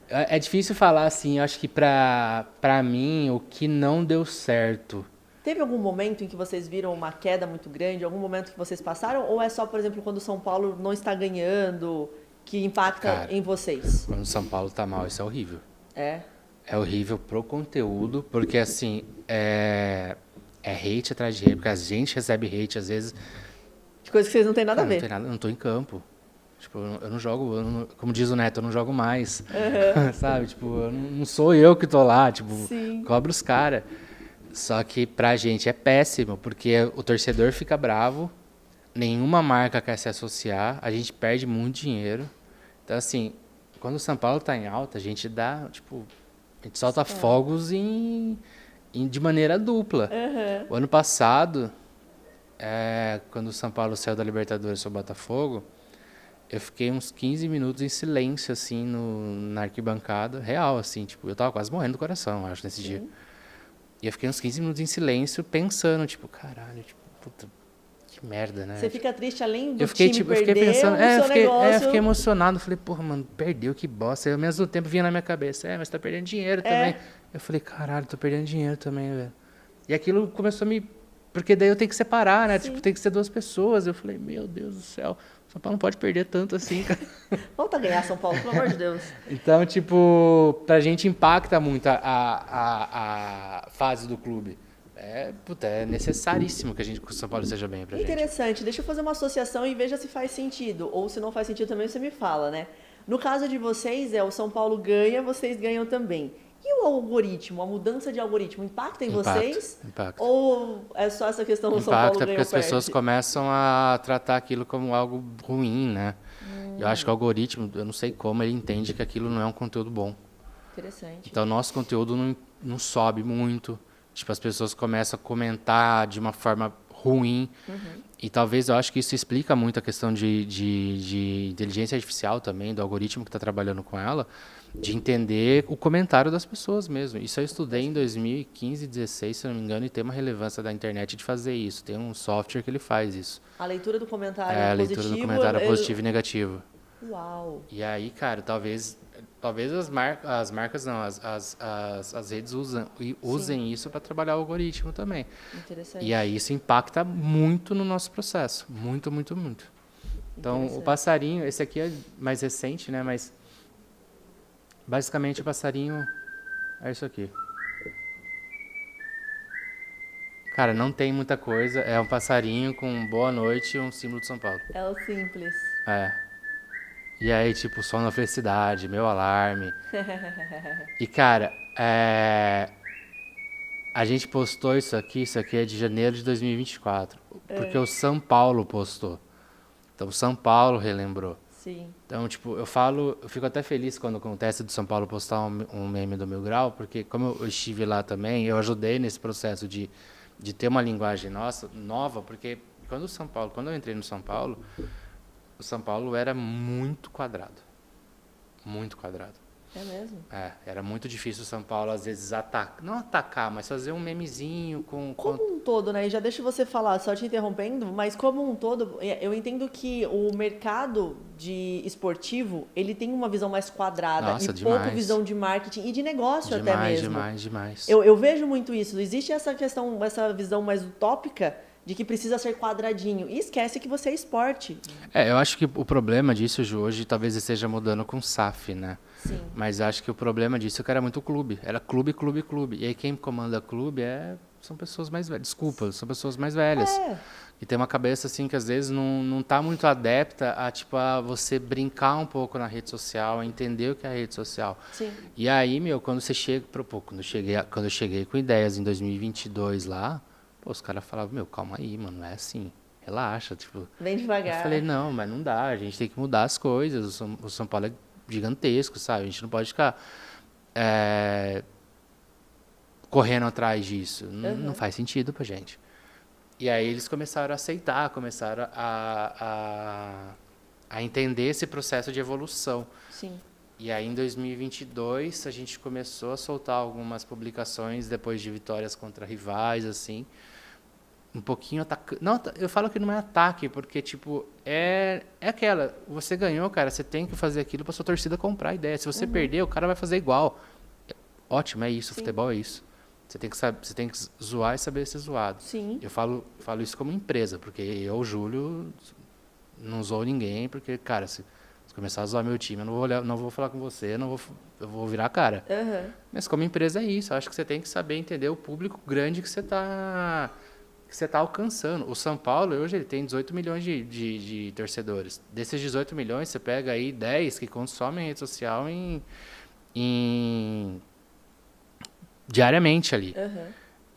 É difícil falar assim, eu acho que pra mim, o que não deu certo. Teve algum momento em que vocês viram uma queda muito grande? Algum momento que vocês passaram? Ou é só, por exemplo, quando o São Paulo não está ganhando, que impacta Cara, em vocês? Quando o São Paulo tá mal, isso é horrível. É? É horrível pro conteúdo, porque assim, é hate atrás de hate, porque a gente recebe hate às vezes. De coisas que vocês não têm nada Cara, a ver. não tem nada, eu não tô em campo. Tipo, eu não jogo, como diz o Neto, eu não jogo mais. Sabe? Tipo, não sou eu que tô lá, tipo, Sim. cobra os caras. Só que pra gente é péssimo, porque o torcedor fica bravo, nenhuma marca quer se associar, a gente perde muito dinheiro. Então, assim, quando o São Paulo tá em alta, a gente dá, tipo, a gente solta fogos de maneira dupla. O ano passado, quando o São Paulo saiu da Libertadores sobre o Botafogo, eu fiquei uns 15 minutos em silêncio, assim, na arquibancada, real, assim, tipo, eu tava quase morrendo do coração, acho, nesse dia. E eu fiquei uns 15 minutos em silêncio, pensando, tipo, caralho, tipo, puta, que merda, né? Você fica triste além do eu fiquei, time tipo, perder eu fiquei pensando, o seu negócio. eu fiquei emocionado, falei, porra, mano, perdeu, que bosta. Aí, ao mesmo tempo vinha na minha cabeça, mas tá perdendo dinheiro também. Eu falei, caralho, tô perdendo dinheiro também, velho. E aquilo começou a me... Porque daí eu tenho que separar, né? Sim. Tipo, tem que ser duas pessoas. Eu falei, meu Deus do céu, São Paulo não pode perder tanto assim, cara. Volta a ganhar São Paulo, pelo amor de Deus. Então, tipo, pra gente impacta muito a fase do clube. É necessaríssimo que o São Paulo seja bem pra gente. Interessante. Deixa eu fazer uma associação e veja se faz sentido. Ou se não faz sentido também, você me fala, né? No caso de vocês, o São Paulo ganha, vocês ganham também. E o algoritmo, a mudança de algoritmo, impacta em vocês? Impacta. Ou é só essa questão do São Paulo ganha ou Porque as pessoas começam a tratar aquilo como algo ruim, né? Eu acho que o algoritmo, eu não sei como, ele entende que aquilo não é um conteúdo bom. Interessante. Então, nosso conteúdo não sobe muito. Tipo, as pessoas começam a comentar de uma forma ruim. E talvez eu acho que isso explica muito a questão de inteligência artificial também, do algoritmo que está trabalhando com ela, de entender o comentário das pessoas mesmo. Isso eu estudei em 2015, 2016, se não me engano, e tem uma relevância da internet de fazer isso. Tem um software que ele faz isso. A leitura do comentário A positivo... leitura do comentário positivo e negativo. Uau! E aí, cara, talvez as marcas não, as redes usem isso para trabalhar o algoritmo também. Interessante. E aí isso impacta muito no nosso processo. Muito, muito, muito. Então, o passarinho, esse aqui é mais recente, né? Mas, basicamente, o passarinho é isso aqui. Cara, não tem muita coisa. É um passarinho com boa noite e um símbolo de São Paulo. É o simples. E aí, tipo, som da felicidade, meu alarme. E, cara, a gente postou isso aqui é de janeiro de 2024. Porque o São Paulo postou. Então, o São Paulo relembrou. Sim. Então, tipo, eu fico até feliz quando acontece do São Paulo postar um meme do Mil Grau, porque como eu estive lá também, eu ajudei nesse processo de ter uma linguagem nova, porque quando eu entrei no São Paulo, o São Paulo era muito quadrado. Muito quadrado. É mesmo? Era muito difícil o São Paulo, às vezes, não atacar, mas fazer um memezinho com... Como um todo, né? E já deixa você falar, só te interrompendo, mas como um todo, eu entendo que o mercado esportivo, ele tem uma visão mais quadrada. Nossa, e demais. pouco visão de marketing e de negócio até mesmo. Demais. Eu vejo muito isso. Existe essa questão, essa visão mais utópica de que precisa ser quadradinho. E esquece que você é esporte. Eu acho que o problema disso, Ju, hoje talvez esteja mudando com o SAF, né? Sim. Mas acho que o problema disso é que era muito clube. Era clube. E aí quem comanda clube são pessoas mais velhas. Desculpa, são pessoas mais velhas. E tem uma cabeça assim que às vezes não tá muito adepta a você brincar um pouco na rede social, a entender o que é a rede social. Sim. E aí, quando você chega... quando eu cheguei com ideias em 2022 lá, Pô, os caras falavam, meu, calma aí, mano, não é assim. Relaxa, tipo... Bem devagar. Eu falei, não, mas não dá, a gente tem que mudar as coisas. O São Paulo é gigantesco, sabe? A gente não pode ficar correndo atrás disso. Não faz sentido pra gente. E aí eles começaram a aceitar, começaram a entender esse processo de evolução. Sim. E aí, em 2022, a gente começou a soltar algumas publicações depois de vitórias contra rivais, assim, um pouquinho atacando. Não, eu falo que não é ataque, porque, tipo, é aquela. Você ganhou, cara, você tem que fazer aquilo para sua torcida comprar a ideia. Se você perder, o cara vai fazer igual. Ótimo, é isso, futebol é isso. Você tem que saber, você tem que zoar e saber ser zoado. Sim. Eu falo isso como empresa, porque eu, Júlio, não zoo ninguém, porque, cara, se começar a zoar meu time, eu não vou falar com você, eu vou virar a cara. Mas como empresa é isso, eu acho que você tem que saber entender o público grande que você está alcançando. O São Paulo, hoje, ele tem 18 milhões de torcedores. Desses 18 milhões, você pega aí 10 que consomem rede social diariamente ali.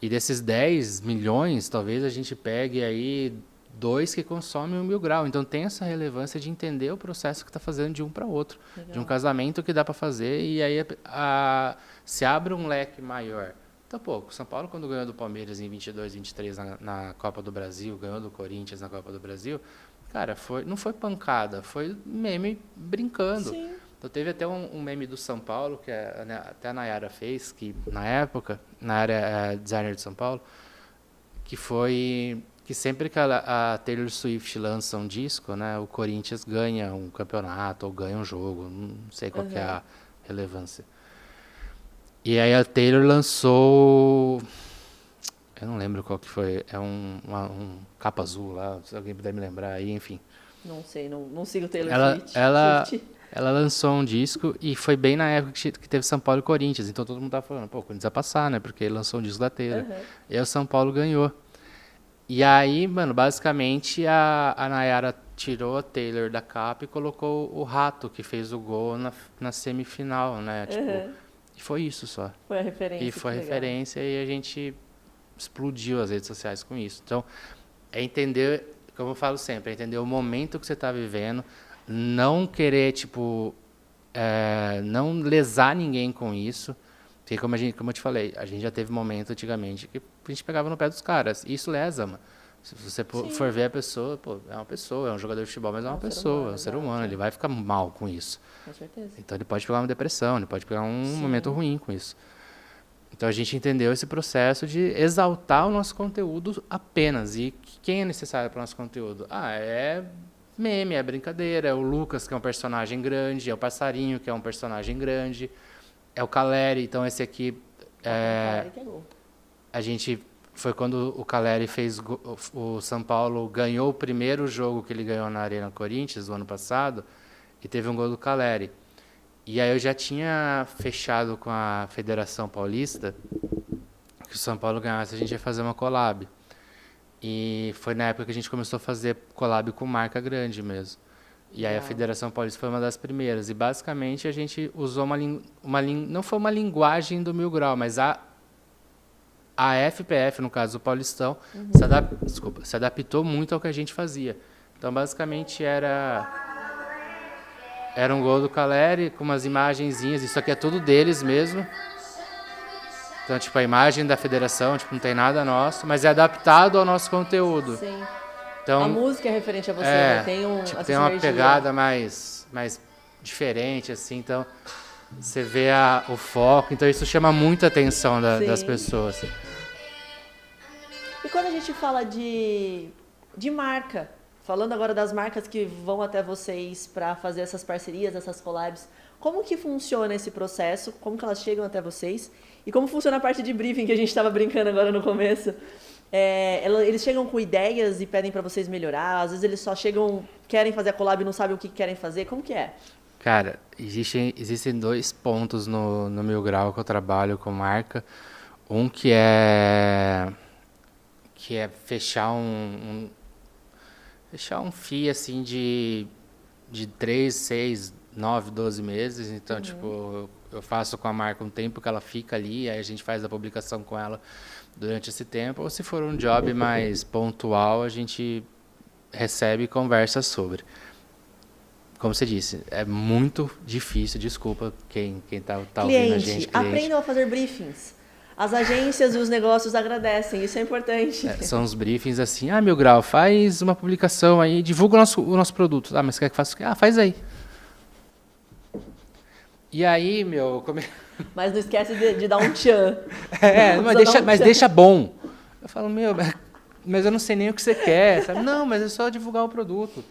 E desses 10 milhões, talvez a gente pegue aí 2 que consomem o 1000 grau. Então tem essa relevância de entender o processo que está fazendo de um para outro. Legal. De um casamento que dá para fazer e aí se abre um leque maior. Então, pô, o São Paulo, quando ganhou do Palmeiras em 22, 23 na Copa do Brasil, ganhou do Corinthians na Copa do Brasil, cara, não foi pancada, foi meme brincando. Sim. Então teve até um meme do São Paulo, que até a Nayara fez, que na época, Nayara é designer de São Paulo, que foi que sempre que a Taylor Swift lança um disco, né, o Corinthians ganha um campeonato ou ganha um jogo, não sei qual que é a relevância. E aí a Taylor lançou, eu não lembro qual que foi, é um capa azul lá, se alguém puder me lembrar aí, enfim. Não sei, não sigo Taylor Swift. Ela lançou um disco e foi bem na época que teve São Paulo e Corinthians. Então todo mundo tava falando, pô, o Corinthians vai passar, né? Porque ele lançou um disco da Taylor. E aí o São Paulo ganhou. E aí, mano, basicamente a Nayara tirou a Taylor da capa e colocou o Rato, que fez o gol na semifinal, né? Tipo, e foi isso só. Foi a referência. E foi a referência e a gente explodiu as redes sociais com isso. Então, é entender, como eu falo sempre, é entender o momento que você está vivendo, não querer, tipo, não lesar ninguém com isso. Porque, como eu te falei, a gente já teve momento antigamente que a gente pegava no pé dos caras. E isso lesa, mano. Se você for ver a pessoa, pô, é uma pessoa, é um jogador de futebol, mas é uma pessoa, é um ser humano. Ele vai ficar mal com isso. Com certeza. Então, ele pode pegar uma depressão, ele pode pegar um momento ruim com isso. Então, a gente entendeu esse processo de exaltar o nosso conteúdo apenas. E quem é necessário para o nosso conteúdo? É meme, é brincadeira, é o Lucas, que é um personagem grande, é o Passarinho, que é um personagem grande, é o Caleri. Então, esse aqui, a gente, foi quando o Caleri fez, o São Paulo ganhou o primeiro jogo que ele ganhou na Arena Corinthians, o ano passado, e teve um gol do Caleri. E aí eu já tinha fechado com a Federação Paulista que o São Paulo ganhasse, a gente ia fazer uma collab. E foi na época que a gente começou a fazer collab com marca grande mesmo. E aí a Federação Paulista foi uma das primeiras. E basicamente a gente usou não foi uma linguagem do 1000 grau, mas a FPF, no caso do Paulistão, se adaptou muito ao que a gente fazia. Então basicamente era um gol do Caleri com umas imagenzinhas, isso aqui é tudo deles mesmo. Então, tipo, a imagem da federação, tipo, não tem nada nosso, mas é adaptado ao nosso conteúdo. Sim. Então, a música é referente a você, né? Tem uma pegada mais diferente, assim, então você vê o foco, então isso chama muita atenção das pessoas. E quando a gente fala de marca, falando agora das marcas que vão até vocês para fazer essas parcerias, essas collabs, como que funciona esse processo? Como que elas chegam até vocês? E como funciona a parte de briefing que a gente estava brincando agora no começo? Eles chegam com ideias e pedem para vocês melhorar? Às vezes eles só chegam, querem fazer a collab e não sabem o que querem fazer? Como que é? Cara, existem 2 pontos no 1000 grau que eu trabalho com marca. Um que é fechar um FII assim de 3, 6, 9, 12 meses. Então, tipo, eu faço com a marca um tempo que ela fica ali, aí a gente faz a publicação com ela durante esse tempo, ou se for um job mais pontual, a gente recebe e conversa sobre. Como você disse, é muito difícil, desculpa quem tá ouvindo a gente. Cliente, aprendam a fazer briefings. As agências e os negócios agradecem, isso é importante. São os briefings assim, Mil Grau, faz uma publicação aí, divulga o nosso produto. Mas você quer que faça o quê? Faz aí. E aí, Mas não esquece de dar um tchan. Mas deixa bom. Eu falo, mas eu não sei nem o que você quer, sabe? Não, mas é só divulgar o produto.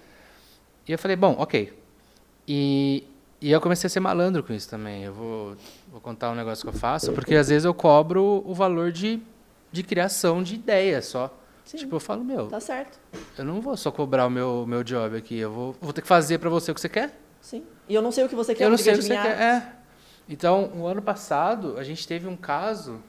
E eu falei, bom, ok. E eu comecei a ser malandro com isso também. Eu vou contar um negócio que eu faço, porque às vezes eu cobro o valor de criação de ideia só. Sim. Tipo, eu falo, tá certo. Eu não vou só cobrar o meu job aqui. Eu vou ter que fazer para você o que você quer. Sim. E eu não sei o que você quer. Eu não sei o que você quer. Então, o ano passado, a gente teve um caso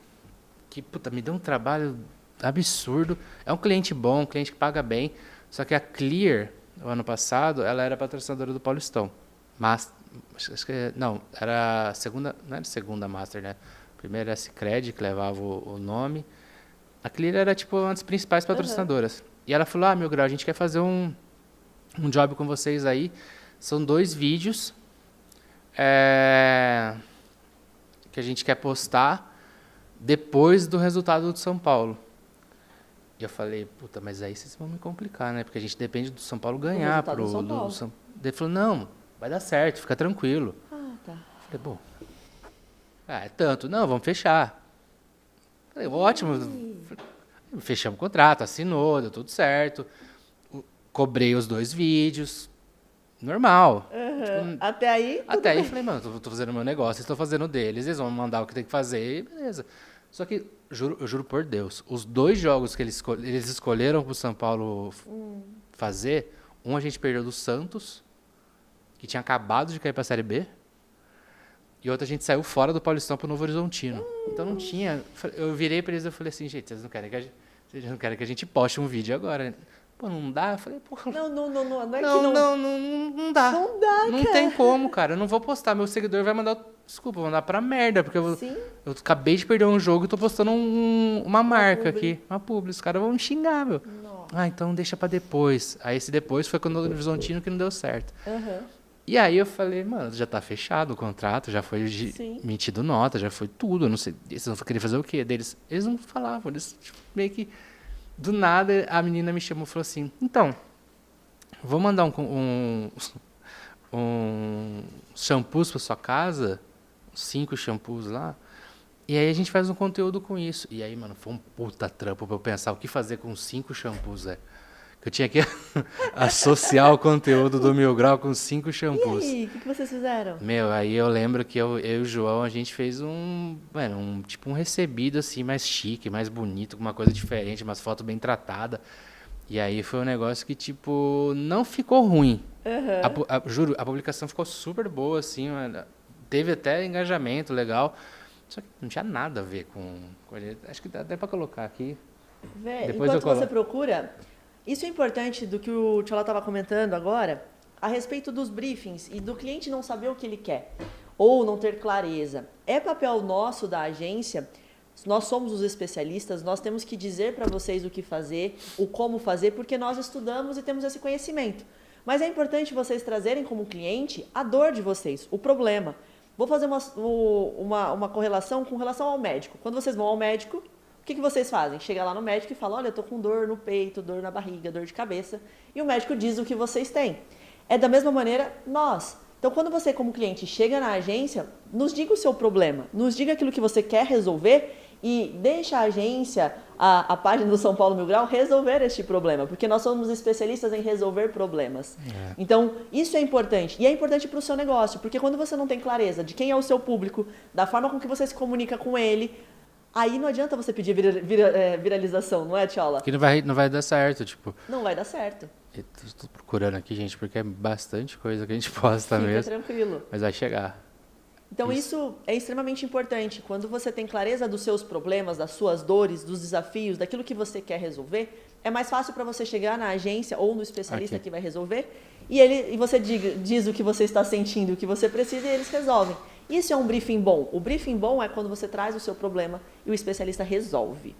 que, me deu um trabalho absurdo. É um cliente bom, um cliente que paga bem. Só que a Clear, o ano passado, ela era patrocinadora do Paulistão. Mas, acho que, não era a segunda Master, né? Primeiro era a Cicred, que levava o nome. A Clear era, uma das principais patrocinadoras. E ela falou, Mil Grau, a gente quer fazer um job com vocês aí. São 2 vídeos que a gente quer postar depois do resultado do São Paulo. E eu falei, mas aí vocês vão me complicar, né? Porque a gente depende do São Paulo ganhar. Ele falou, não, vai dar certo, fica tranquilo. Tá. Eu falei, é tanto. Não, vamos fechar. Falei, ótimo. Fechamos o contrato, assinou, deu tudo certo. Cobrei os 2 vídeos. Normal. Até aí? Até aí eu falei, eu tô fazendo o meu negócio, estou fazendo o deles, eles vão mandar o que tem que fazer, e beleza. Só que, eu juro por Deus, os 2 jogos que eles escolheram pro São Paulo fazer, um a gente perdeu do Santos, que tinha acabado de cair pra Série B, e outro a gente saiu fora do Paulistão pro Novo Horizontino. Então não tinha... Eu virei pra eles e falei assim, gente, vocês não querem que a gente poste um vídeo agora, não dá? Eu falei, não dá. Não dá, não cara. tem como, cara. Eu não vou postar. Meu seguidor vai mandar... Desculpa, vou mandar pra merda. Porque eu acabei de perder um jogo e tô postando uma marca aqui. Uma publi. Os caras vão me xingar, meu. Então deixa pra depois. Aí esse depois foi quando o Horizontino que não deu certo. E aí eu falei, já tá fechado o contrato, já foi emitido nota, já foi tudo. Eu não sei, eles vão querer fazer o quê deles? Eles não falavam, eles meio que... Do nada, a menina me chamou e falou assim, então, vou mandar um shampoos para sua casa, 5 shampoos lá, e aí a gente faz um conteúdo com isso. E aí, foi um puta trampo para eu pensar o que fazer com 5 shampoos, Que eu tinha que associar o conteúdo do Mil Grau com 5 shampoos. E aí, o que vocês fizeram? Aí eu lembro que eu e o João, a gente fez um recebido assim, mais chique, mais bonito, com uma coisa diferente, umas fotos bem tratadas. E aí foi um negócio que, não ficou ruim. Juro, a publicação ficou super boa, assim, teve até engajamento legal, só que não tinha nada a ver com ele. Acho que dá até para colocar aqui. Enquanto você procura... Isso é importante do que o Tchola estava comentando agora, a respeito dos briefings e do cliente não saber o que ele quer, ou não ter clareza. É papel nosso da agência, nós somos os especialistas, nós temos que dizer para vocês o que fazer, o como fazer, porque nós estudamos e temos esse conhecimento. Mas é importante vocês trazerem como cliente a dor de vocês, o problema. Vou fazer uma correlação com relação ao médico. Quando vocês vão ao médico, o que vocês fazem? Chega lá no médico e fala, olha, eu tô com dor no peito, dor na barriga, dor de cabeça. E o médico diz o que vocês têm. É da mesma maneira nós. Então, quando você, como cliente, chega na agência, nos diga o seu problema. Nos diga aquilo que você quer resolver e deixa a agência, a página do São Paulo Mil Grau, resolver este problema. Porque nós somos especialistas em resolver problemas. Então, isso é importante. E é importante para o seu negócio. Porque quando você não tem clareza de quem é o seu público, da forma com que você se comunica com ele... Aí não adianta você pedir viralização, não é, Tchola? Que não vai dar certo, Não vai dar certo. Estou procurando aqui, gente, porque é bastante coisa que a gente posta mesmo. Fica tranquilo. Mas vai chegar. Então isso é extremamente importante. Quando você tem clareza dos seus problemas, das suas dores, dos desafios, daquilo que você quer resolver, é mais fácil para você chegar na agência ou no especialista que vai resolver e você diz o que você está sentindo, o que você precisa e eles resolvem. Isso é um briefing bom. O briefing bom é quando você traz o seu problema e o especialista resolve.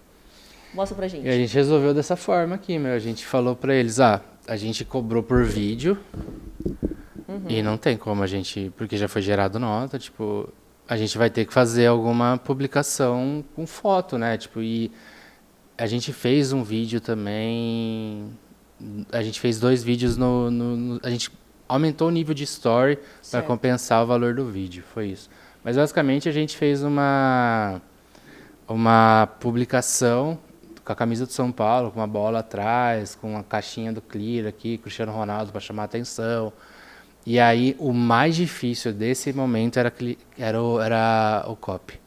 Mostra pra gente. E a gente resolveu dessa forma aqui, meu. A gente falou pra eles, a gente cobrou por vídeo e não tem como a gente, porque já foi gerado nota, tipo, a gente vai ter que fazer alguma publicação com foto, né? Tipo, e a gente fez um vídeo também, a gente fez 2 vídeos a gente aumentou o nível de story para Certo. compensar o valor do vídeo, foi isso. Mas basicamente a gente fez uma publicação com a camisa do São Paulo, com uma bola atrás, com uma caixinha do Clear aqui, Cristiano Ronaldo para chamar a atenção. E aí o mais difícil desse momento era o copy.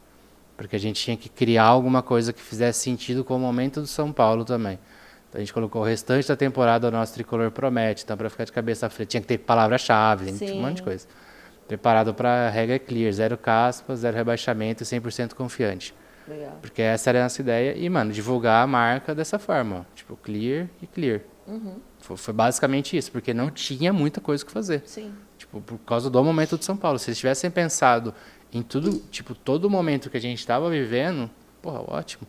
Porque a gente tinha que criar alguma coisa que fizesse sentido com o momento do São Paulo também. Então a gente colocou o restante da temporada, o nosso tricolor promete, então para ficar de cabeça fria, tinha que ter palavra-chave, tinha um monte de coisa. Preparado para regra Clear, 0 caspa, 0 rebaixamento e 100% confiante. Legal. Porque essa era a nossa ideia. E, mano, divulgar a marca dessa forma. Ó. Tipo, Clear e Clear. Foi basicamente isso, porque não tinha muita coisa que fazer. Sim. Tipo, por causa do momento de São Paulo. Se eles tivessem pensado em tudo, tipo, todo o momento que a gente estava vivendo, porra, ótimo.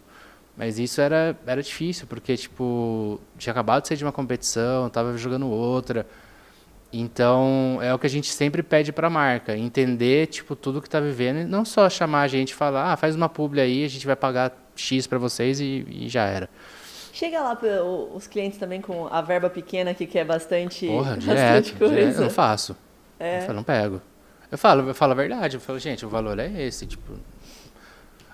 Mas isso era difícil, porque, tipo, tinha acabado de sair de uma competição, tava jogando outra. Então, é o que a gente sempre pede para a marca, entender, tipo, tudo que está vivendo e não só chamar a gente e falar, faz uma publi aí, a gente vai pagar X para vocês e já era. Chega lá os clientes também com a verba pequena que quer bastante, Porra, bastante coisa. direto, eu não faço. Eu não pego. Eu falo a verdade, eu falo, gente, o valor é esse, tipo...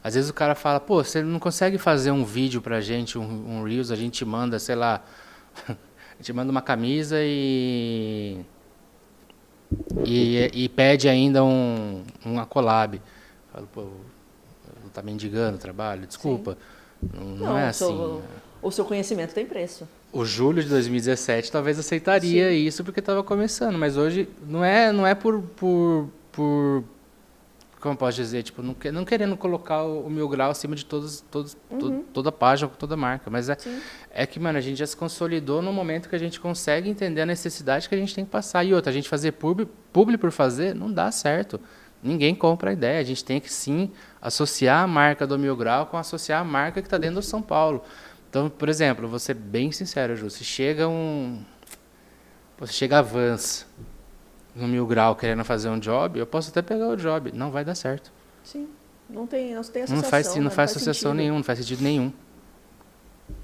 Às vezes o cara fala, pô, você não consegue fazer um vídeo pra gente, um Reels, a gente manda, sei lá... A gente manda uma camisa e pede ainda uma collab. Falo, pô, não tá mendigando o trabalho? Desculpa. Não é assim. O seu conhecimento tem preço. O Júlio de 2017 talvez aceitaria isso porque estava começando, mas hoje não é por como eu posso dizer, tipo, não querendo colocar o 1000 grau acima de toda página, toda marca, mas é que, mano, a gente já se consolidou no momento que a gente consegue entender a necessidade que a gente tem que passar. E outra, a gente fazer publi por fazer, não dá certo. Ninguém compra a ideia. A gente tem que, sim, associar a marca do 1000 grau com associar a marca que está dentro do São Paulo. Então, por exemplo, vou ser bem sincero, Ju, se chega a Vans no 1000 grau querendo fazer um job, eu posso até pegar o job, não vai dar certo. Sim, não tem associação. Não faz associação nenhuma, não faz sentido nenhum.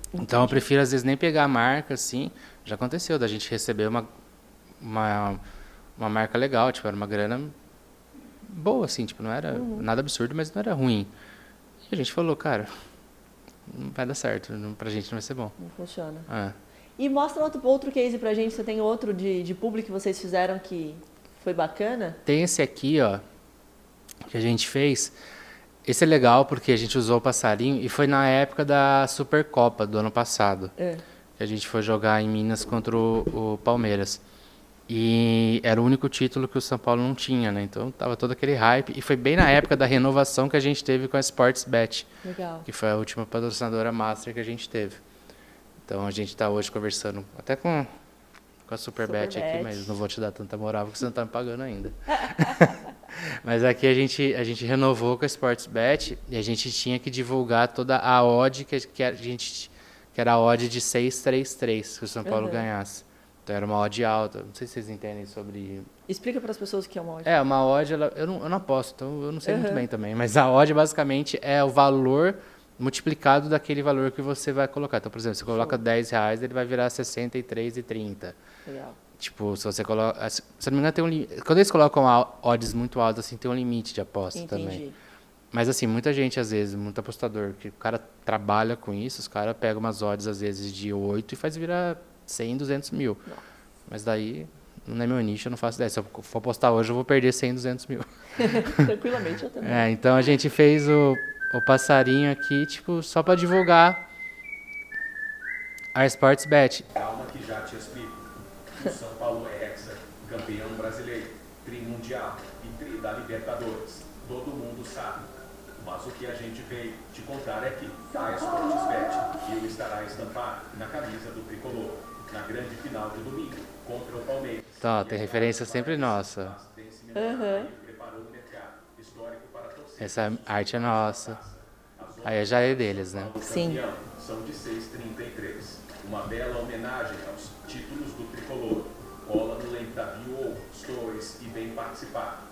Entendi. Então eu prefiro às vezes nem pegar a marca, assim, já aconteceu da gente receber uma marca legal, tipo, era uma grana boa, assim, tipo, não era nada absurdo, mas não era ruim. E a gente falou, cara, não vai dar certo, pra gente não vai ser bom. Não funciona. É. E mostra outro case pra gente. Você tem outro de publi que vocês fizeram que foi bacana? Tem esse aqui, ó, que a gente fez. Esse é legal porque a gente usou o passarinho e foi na época da Supercopa do ano passado. Que a gente foi jogar em Minas contra o Palmeiras. E era o único título que o São Paulo não tinha, né? Então tava todo aquele hype. E foi bem na época da renovação que a gente teve com a Sportsbet. Legal. Que foi a última patrocinadora master que a gente teve. Então a gente está hoje conversando até com a Superbet aqui, mas não vou te dar tanta moral porque você não está me pagando ainda. Mas aqui a gente renovou com a Sportsbet e a gente tinha que divulgar toda a odd que era a odd de 6,33 que o São Paulo ganhasse. Então era uma odd alta. Não sei se vocês entendem sobre... Explica para as pessoas o que é uma odd. Uma odd, eu não aposto, então eu não sei muito bem também. Mas a odd basicamente é o valor multiplicado daquele valor que você vai colocar. Então, por exemplo, você coloca R$10, ele vai virar 63,30. Legal. Tipo, se você coloca... Se não me engano, tem um limite. Quando eles colocam odds muito altas, assim, tem um limite de aposta também. Mas, assim, muita gente, às vezes, muito apostador, que o cara trabalha com isso, os caras pegam umas odds, às vezes, de 8 e faz virar 100, 200 mil. Nossa. Mas daí, não é meu nicho, eu não faço ideia. Se eu for apostar hoje, eu vou perder 100, 200 mil. Tranquilamente, eu também. Então, a gente fez o passarinho aqui, tipo, só para divulgar a Sportsbet. Calma que já te explico. O São Paulo é campeão brasileiro, trimundial e tri da Libertadores. Todo mundo sabe. Mas o que a gente veio te contar é que a Sportsbet estará estampado na camisa do tricolor, na grande final de domingo, contra o Palmeiras. Então, tem referência sempre nossa. histórico para a torcida. Essa arte é nossa. Aí já é deles, né? Sim. São de 6,33. Uma bela homenagem aos títulos do tricolor. Cola no link da bio, stories e vem participar.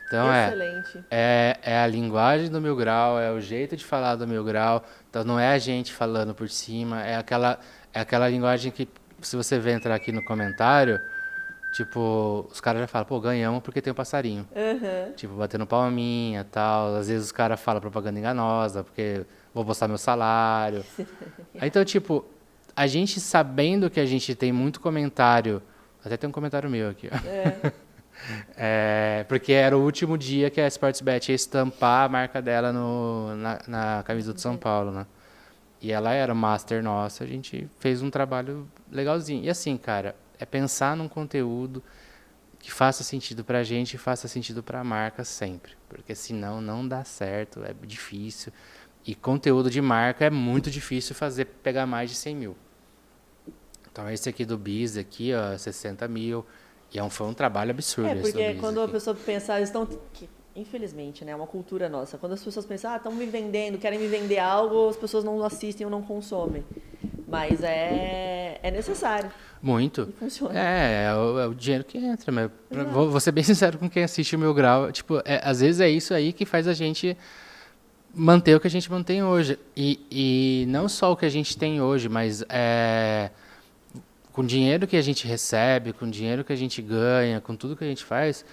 Então Excelente. é a linguagem do Mil Grau, é o jeito de falar do Mil Grau. Então não é a gente falando por cima, é aquela linguagem que, se você vê entrar aqui no comentário, tipo, os caras já falam, pô, ganhamos porque tem um passarinho. Aham. Tipo, batendo palminha e tal. Às vezes os caras falam propaganda enganosa, porque vou postar meu salário. Aí, então, tipo, a gente sabendo que a gente tem muito comentário, até tem um comentário meu aqui, ó. Porque era o último dia que a Sportsbet ia estampar a marca dela na camisa do São Paulo, né? E ela era master nossa, a gente fez um trabalho legalzinho. E assim, cara, é pensar num conteúdo que faça sentido pra gente e faça sentido pra marca sempre. Porque senão não dá certo, é difícil. E conteúdo de marca é muito difícil pegar mais de 100 mil. Então esse aqui do Biz, aqui, ó, 60 mil. E foi um trabalho absurdo esse do Porque Biz quando aqui. a pessoa pensa, eles estão... Infelizmente, né? É uma cultura nossa. Quando as pessoas pensam, estão me vendendo, querem me vender algo, as pessoas não assistem ou não consomem. Mas é necessário. Muito. E funciona. É o dinheiro que entra. Mas vou ser bem sincero com quem assiste o Mil Grau. Tipo, às vezes é isso aí que faz a gente manter o que a gente mantém hoje. E não só o que a gente tem hoje, mas com o dinheiro que a gente recebe, com o dinheiro que a gente ganha, com tudo que a gente faz,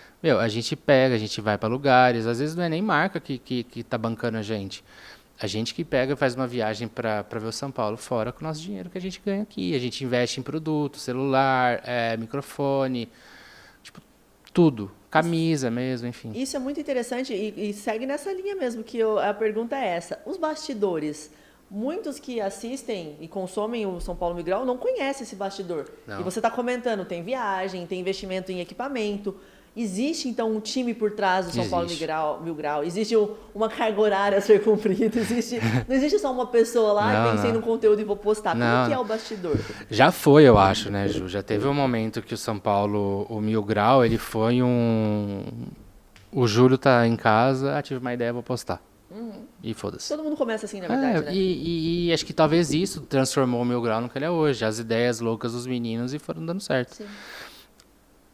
a gente pega, a gente vai para lugares. Às vezes não é nem marca que tá bancando a gente. A gente que pega, faz uma viagem para ver o São Paulo fora com o nosso dinheiro que a gente ganha aqui. A gente investe em produto, celular, microfone, tipo, tudo. Camisa mesmo, enfim. Isso é muito interessante e segue nessa linha mesmo, que a pergunta é essa. Os bastidores, muitos que assistem e consomem o São Paulo Mil Grau não conhecem esse bastidor. Não. E você está comentando, tem viagem, tem investimento em equipamento. Existe, então, um time por trás do São Paulo Mil Grau? Existe uma carga horária a ser cumprida? Não existe só uma pessoa lá, pensei num conteúdo e vou postar. Como que é o bastidor? Já foi, eu acho, né, Ju? Já teve um momento que o São Paulo, o Mil Grau, ele foi O Júlio tá em casa, tive uma ideia, vou postar. E foda-se. Todo mundo começa assim, na verdade, né? E acho que talvez isso transformou o Mil Grau no que ele é hoje. As ideias loucas dos meninos e foram dando certo. Sim.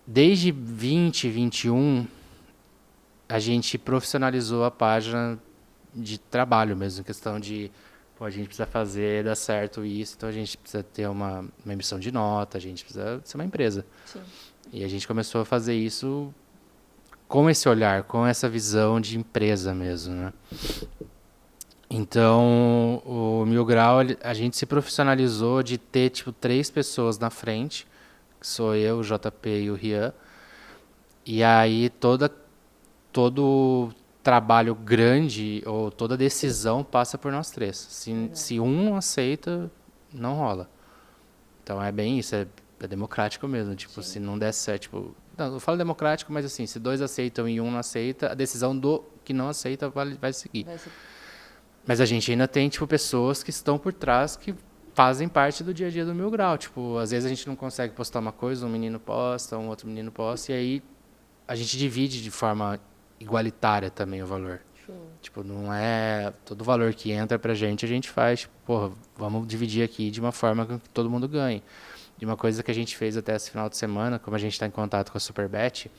Desde 2021, a gente profissionalizou a página de trabalho mesmo, questão de, a gente precisa fazer, dar certo isso, então a gente precisa ter uma emissão de nota, a gente precisa ser uma empresa. Sim. E a gente começou a fazer isso com esse olhar, com essa visão de empresa mesmo, né? Então, o Mil Grau, a gente se profissionalizou de ter, 3 pessoas na frente, que sou eu, o JP e o Rian. E aí, todo trabalho grande, ou toda decisão, passa por nós 3. Se um não aceita, não rola. Então, é bem isso, é democrático mesmo. Se não der certo, não, eu falo democrático, mas assim, se 2 aceitam e um não aceita, a decisão do que não aceita vai seguir. Mas a gente ainda tem, pessoas que estão por trás que fazem parte do dia a dia do Mil Grau. Às vezes a gente não consegue postar uma coisa, um menino posta, um outro menino posta, e aí a gente divide de forma igualitária também o valor. Não é todo o valor que entra pra gente, a gente faz, vamos dividir aqui de uma forma que todo mundo ganhe. E uma coisa que a gente fez até esse final de semana, como a gente está em contato com a Superbet,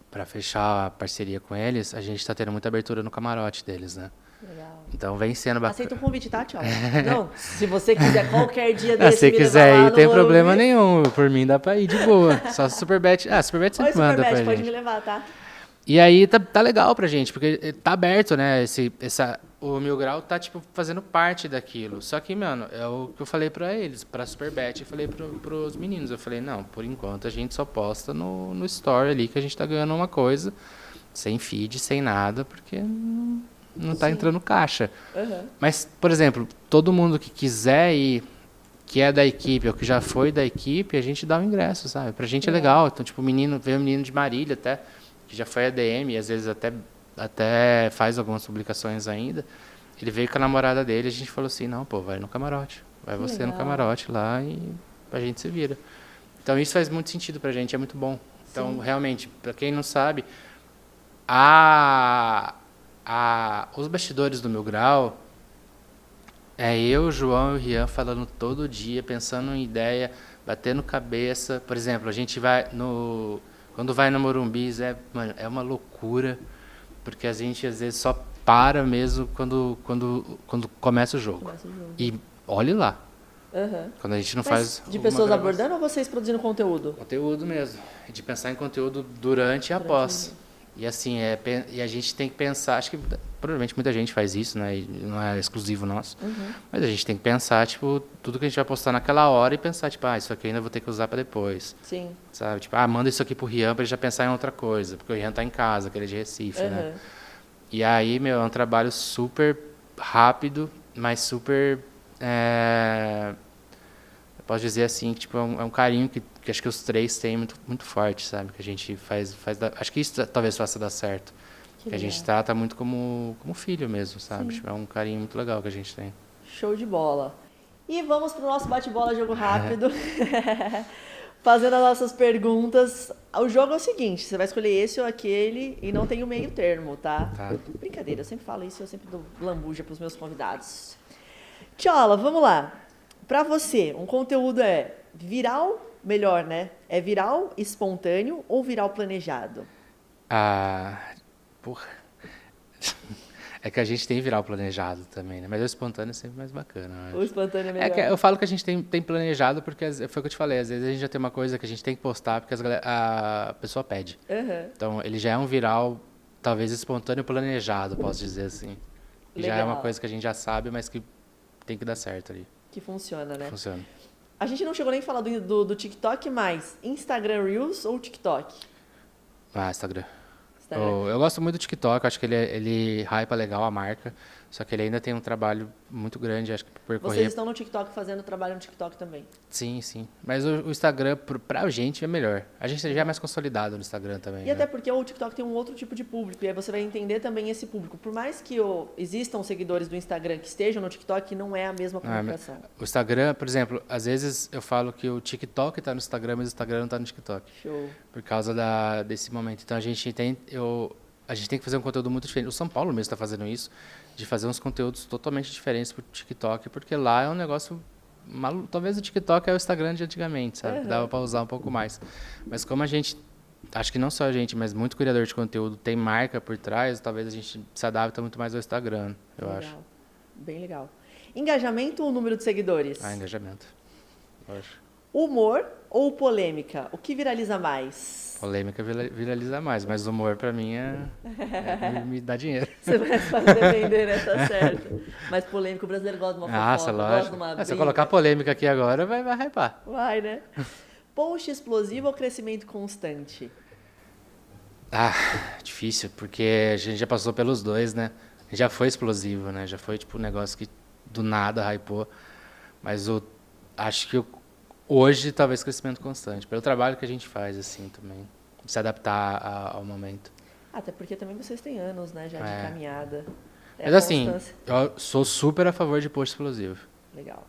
para fechar a parceria com eles, a gente está tendo muita abertura no camarote deles, né? Legal. Então vem sendo bacana. Aceita o convite, tá, tchau? Não, se você quiser qualquer dia desse, se quiser lá, ir, tem problema ouvir. nenhum. Por mim dá pra ir de boa. Só a Superbet. A Superbet sempre manda pra gente. Pode me levar, tá? E aí tá legal pra gente, porque tá aberto, né? O Mil Grau tá, fazendo parte daquilo. Só que, mano, é o que eu falei pra eles, pra Superbet, eu falei pros meninos. Eu falei, não, por enquanto a gente só posta no story ali que a gente tá ganhando uma coisa, sem feed, sem nada, porque não tá entrando caixa. Mas, por exemplo, todo mundo que quiser ir, que é da equipe ou que já foi da equipe, a gente dá o ingresso, sabe? Pra gente é legal. Então, veio um menino de Marília até, que já foi ADM e às vezes até faz algumas publicações ainda. Ele veio com a namorada dele e a gente falou assim, não, vai no camarote. Vai você no camarote lá e a gente se vira. Então isso faz muito sentido pra gente, é muito bom. Então, realmente, pra quem não sabe, Os bastidores do Mil Grau, é eu, o João e o Rian falando todo dia, pensando em ideia, batendo cabeça. Por exemplo, a gente vai no... Quando vai no Morumbi, mano, é uma loucura, porque a gente às vezes só para mesmo quando começa o jogo. Começa o jogo. E olhe lá, Aham. quando a gente não Mas faz... de uma pessoas gravação. abordando ou vocês produzindo conteúdo? Conteúdo mesmo. De pensar em conteúdo durante e após. E assim, e a gente tem que pensar, acho que provavelmente muita gente faz isso, né? E não é exclusivo nosso. Mas a gente tem que pensar, tipo, tudo que a gente vai postar naquela hora e pensar, tipo, isso aqui eu ainda vou ter que usar para depois. Sim. Sabe? Tipo, manda isso aqui pro Rian para ele já pensar em outra coisa, porque o Rian tá em casa, que ele é de Recife, né? E aí, meu, é um trabalho super rápido, mas super... eu posso dizer assim, que tipo, é um carinho que acho que os três têm muito, muito forte, sabe? Que a gente faz acho que isso talvez faça dar certo. Que a gente trata muito como filho mesmo, sabe? Tipo, é um carinho muito legal que a gente tem. Show de bola. E vamos pro nosso bate-bola, jogo rápido. Fazendo as nossas perguntas. O jogo é o seguinte, você vai escolher esse ou aquele e não tem o meio termo, tá? Brincadeira, eu sempre falo isso, eu sempre dou lambuja pros meus convidados. Tchola, vamos lá. Pra você, um conteúdo é viral, melhor, né? É viral espontâneo ou viral planejado? Porra. É que a gente tem viral planejado também, né? Mas o espontâneo é sempre mais bacana. O espontâneo é melhor. Eu falo que a gente tem planejado porque foi o que eu te falei. Às vezes a gente já tem uma coisa que a gente tem que postar porque a pessoa pede. Então ele já é um viral, talvez espontâneo planejado, posso dizer assim. Já é uma coisa que a gente já sabe, mas que tem que dar certo ali. Que funciona, né? Funciona. A gente não chegou nem a falar do TikTok, mas Instagram Reels ou TikTok? Instagram. Eu gosto muito do TikTok, acho que ele hypa legal a marca, só que ele ainda tem um trabalho muito grande, acho que para percorrer. Vocês estão no TikTok fazendo trabalho no TikTok também? Sim, sim. Mas o Instagram, pra gente, é melhor. A gente já é mais consolidado no Instagram também. E até porque o TikTok tem um outro tipo de público, e aí você vai entender também esse público. Por mais que existam seguidores do Instagram que estejam no TikTok, não é a mesma comunicação. O Instagram, por exemplo, às vezes eu falo que o TikTok está no Instagram, mas o Instagram não está no TikTok. Show. Por causa desse momento. Então a gente tem que fazer um conteúdo muito diferente. O São Paulo mesmo está fazendo isso, de fazer uns conteúdos totalmente diferentes para o TikTok, porque lá é um negócio maluco. Talvez o TikTok é o Instagram de antigamente, sabe? Que dava para usar um pouco mais. Mas como a gente, acho que não só a gente, mas muito criador de conteúdo tem marca por trás, talvez a gente se adapta muito mais ao Instagram, eu acho. Bem legal. Engajamento ou número de seguidores? Engajamento, eu acho. Humor ou polêmica? O que viraliza mais? Polêmica viraliza mais, mas humor pra mim me dá dinheiro. Você vai fazer vender, né? Tá certo. Mas polêmico, o brasileiro gosta de uma fofoca, Nossa, lógico. gosta de uma briga. Se eu colocar polêmica aqui agora, vai hypar. Vai, né? Post explosivo ou crescimento constante? Difícil, porque a gente já passou pelos dois, né? Já foi explosivo, né? Já foi tipo um negócio que do nada hypou. Mas acho que hoje, talvez, crescimento constante. Pelo trabalho que a gente faz, assim, também. Se adaptar ao momento. Até porque também vocês têm anos, né, já de caminhada. Mas assim, eu sou super a favor de post explosivo. Legal.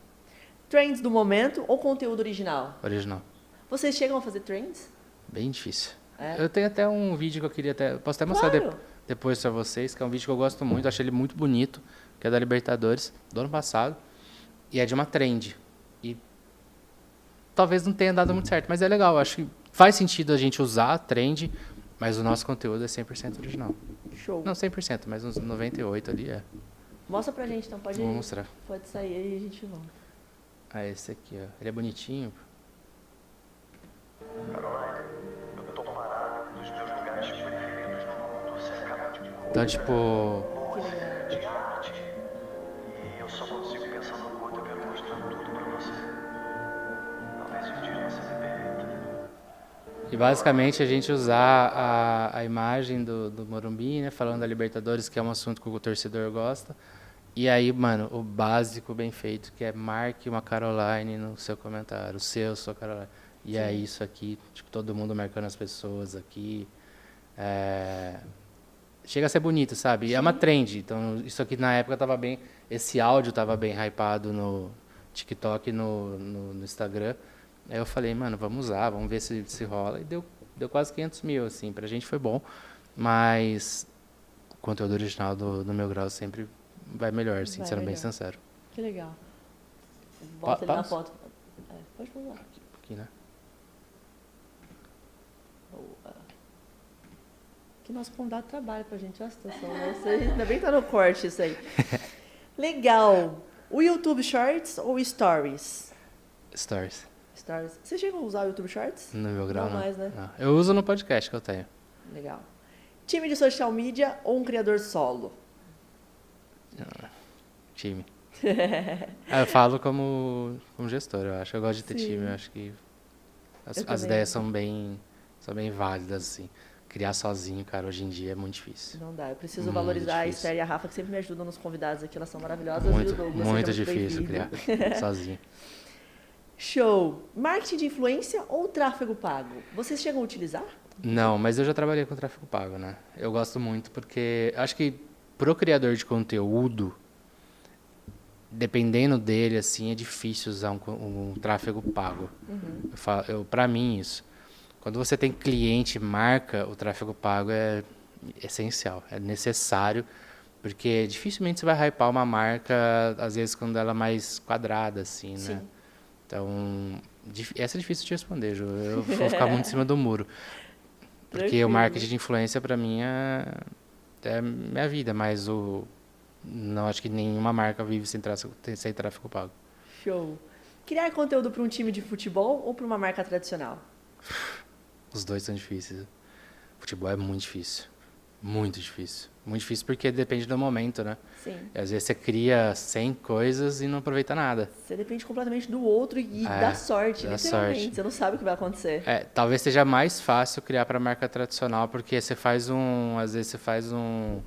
Trends do momento ou conteúdo original? Original. Vocês chegam a fazer trends? Bem difícil. Eu tenho até um vídeo que eu queria posso até mostrar depois para vocês, que é um vídeo que eu gosto muito, achei ele muito bonito, que é da Libertadores, do ano passado. E é de uma trend. E talvez não tenha dado muito certo, mas é legal. Acho que faz sentido a gente usar a trend, mas o nosso conteúdo é 100% original. Show. Não 100%, mas uns 98% ali é. Mostra pra gente, então. Pode Vou mostrar. Pode sair aí e a gente volta. Esse aqui, ó. Ele é bonitinho. Caroline, eu tô parado nos meus lugares preferidos no mundo. Você acaba de Então, tipo... Que legal. de arte. E eu só consigo pensar no quanto eu quero mostrar tudo pra você. Talvez um dia você me permita. E basicamente a gente usar a imagem do Morumbi, né, falando da Libertadores, que é um assunto que o torcedor gosta. E aí, mano, o básico bem feito, que é marque uma Caroline no seu comentário, sua Caroline. E é isso aqui, tipo, todo mundo marcando as pessoas aqui. Chega a ser bonito, sabe? E é uma trend. Então, isso aqui na época tava bem... Esse áudio tava bem hypado no TikTok e no Instagram. Aí eu falei, mano, vamos usar, vamos ver se rola. E deu quase 500 mil, assim. Pra gente foi bom. mas o conteúdo original do Meu Grau sempre vai melhor, assim, Vai sendo bem melhor. sincero. Que legal. Bota ele na Pausa? foto. Pode pôr lá. Aqui, né? Boa. Que nosso convidado trabalha pra gente, olha a situação. Você ainda bem que tá no corte isso aí. Legal. O YouTube Shorts ou Stories? Stories. Stories. Você chegou a usar o YouTube Shorts? No Meu Grau, Não não. mais, né? Não. Eu uso no podcast que eu tenho. Legal. Time de social media ou um criador solo? Time. Eu falo como gestor, eu acho. Eu gosto de ter Sim. time, eu acho que Eu as também. ideias são bem válidas, assim. Criar sozinho, cara, hoje em dia é muito difícil. Não dá. Eu preciso Muito valorizar a difícil. Esther e a Rafa, que sempre me ajudam nos convidados aqui. Elas são maravilhosas. E o Muito, Douglas, muito seja difícil bem-vindo. criar sozinho. Show. Marketing de influência ou tráfego pago? Vocês chegam a utilizar? Não, mas eu já trabalhei com tráfego pago, né? Eu gosto muito porque acho que pro criador de conteúdo, dependendo dele, assim, é difícil usar um tráfego pago. Pra mim, isso. Quando você tem cliente, marca, o tráfego pago é essencial, é necessário, porque dificilmente você vai hypar uma marca, às vezes, quando ela é mais quadrada, assim, né? Sim. Então, essa é difícil de responder, Ju. Eu vou ficar muito em cima do muro. Porque Tranquilo. o marketing de influência, para mim, é minha vida, mas não acho que nenhuma marca vive sem tráfego pago. Show. Criar conteúdo para um time de futebol ou para uma marca tradicional? Os dois são difíceis. Futebol é muito difícil. Muito difícil. Muito difícil porque depende do momento, né? Sim. E às vezes você cria 100 coisas e não aproveita nada. Você depende completamente do outro e É, da sorte, da literalmente. sorte. Você não sabe o que vai acontecer. Talvez seja mais fácil criar para marca tradicional, porque às vezes você faz um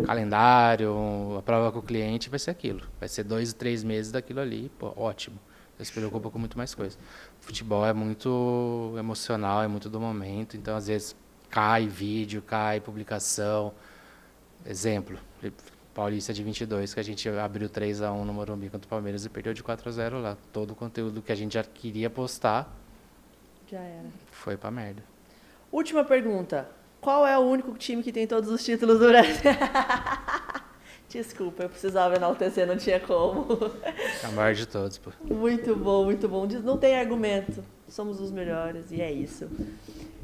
calendário, a prova com o cliente, vai ser aquilo. Vai ser 2, 3 meses daquilo ali, pô, ótimo. Você se preocupa com muito mais coisa. Futebol é muito emocional, é muito do momento, então às vezes cai vídeo, cai publicação. Exemplo, Paulista de 22, que a gente abriu 3-1 no Morumbi contra o Palmeiras e perdeu de 4-0 lá. Todo o conteúdo que a gente já queria postar Já era. foi pra merda. Última pergunta. Qual é o único time que tem todos os títulos do Brasil? Desculpa, eu precisava enaltecer, não tinha como. A maior de todos, pô. Muito bom, muito bom. Não tem argumento. Somos os melhores e é isso.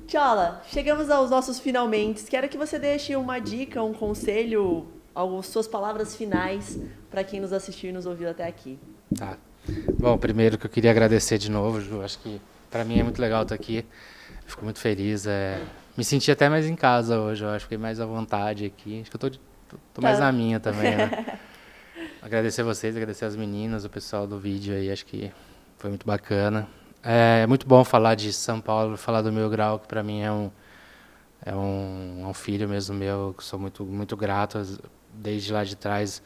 Tchola, chegamos aos nossos finalmente. Quero que você deixe uma dica, um conselho, as suas palavras finais para quem nos assistiu e nos ouviu até aqui. Tá. Bom, primeiro que eu queria agradecer de novo, Ju. Acho que pra mim é muito legal estar aqui. Fico muito feliz. Me senti até mais em casa hoje, eu acho. Fiquei mais à vontade aqui. Acho que eu tô mais na minha também, né? Agradecer vocês, agradecer as meninas, o pessoal do vídeo aí. Acho que foi muito bacana. É muito bom falar de São Paulo, falar do Meu Grau, que pra mim é um filho mesmo meu, que sou muito, muito grato desde lá de trás,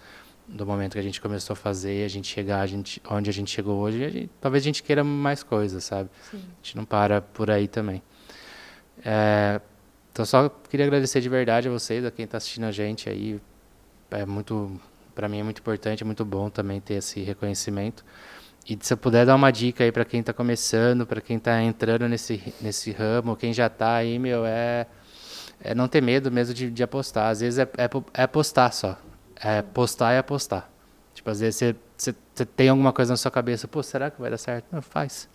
do momento que a gente começou a fazer, a gente chegar onde a gente chegou hoje, talvez a gente queira mais coisas, sabe? Sim. A gente não para por aí também. Então só queria agradecer de verdade a vocês, a quem está assistindo a gente aí. Para mim é muito importante, é muito bom também ter esse reconhecimento. E se eu puder dar uma dica aí para quem está começando, para quem está entrando nesse ramo, quem já está aí, é não ter medo mesmo de apostar. Às vezes é apostar só. É postar e apostar. Tipo, às vezes você tem alguma coisa na sua cabeça, pô, será que vai dar certo? Não, faz.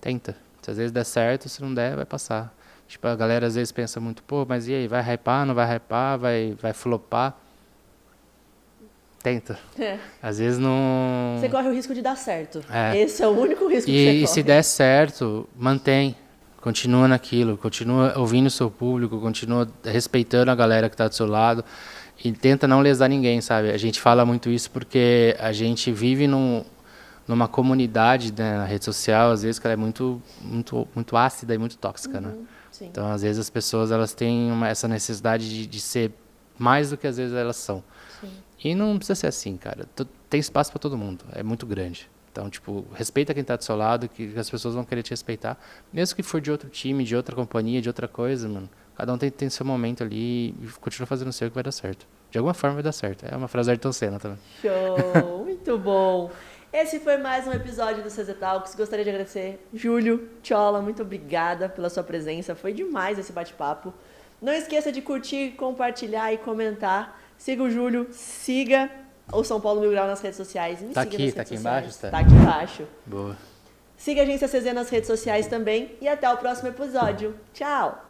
Tenta. Se às vezes der certo, se não der, vai passar. Tipo, a galera às vezes pensa muito, pô, mas e aí, vai hypar, não vai hypar, vai flopar? Tenta. Às vezes não... Você corre o risco de dar certo. É. Esse é o único risco que você corre. E se der certo, mantém. Continua naquilo, continua ouvindo o seu público, continua respeitando a galera que está do seu lado e tenta não lesar ninguém, sabe? A gente fala muito isso porque a gente vive numa comunidade, né, na rede social, às vezes, que ela é muito, muito, muito ácida e muito tóxica, né? Sim. Então, às vezes, as pessoas elas têm essa necessidade de ser mais do que às vezes elas são. Sim. E não precisa ser assim, cara. Tem espaço para todo mundo, é muito grande. Então, tipo, respeita quem está do seu lado, que as pessoas vão querer te respeitar. Mesmo que for de outro time, de outra companhia, de outra coisa, mano. Cada um tem seu momento ali e continua fazendo o seu que vai dar certo. De alguma forma vai dar certo. É uma frase da Ayrton Senna também. Show! Muito bom! Esse foi mais um episódio do CZ Talks. Gostaria de agradecer Júlio, Tchola, muito obrigada pela sua presença. Foi demais esse bate-papo. Não esqueça de curtir, compartilhar e comentar. Siga o Júlio, siga o São Paulo Mil Grau nas redes sociais. Me Tá siga aqui, nas tá redes aqui sociais. embaixo, tá? Tá aqui embaixo. Boa. Siga a Agência CZ nas redes sociais também. E até o próximo episódio. Tchau!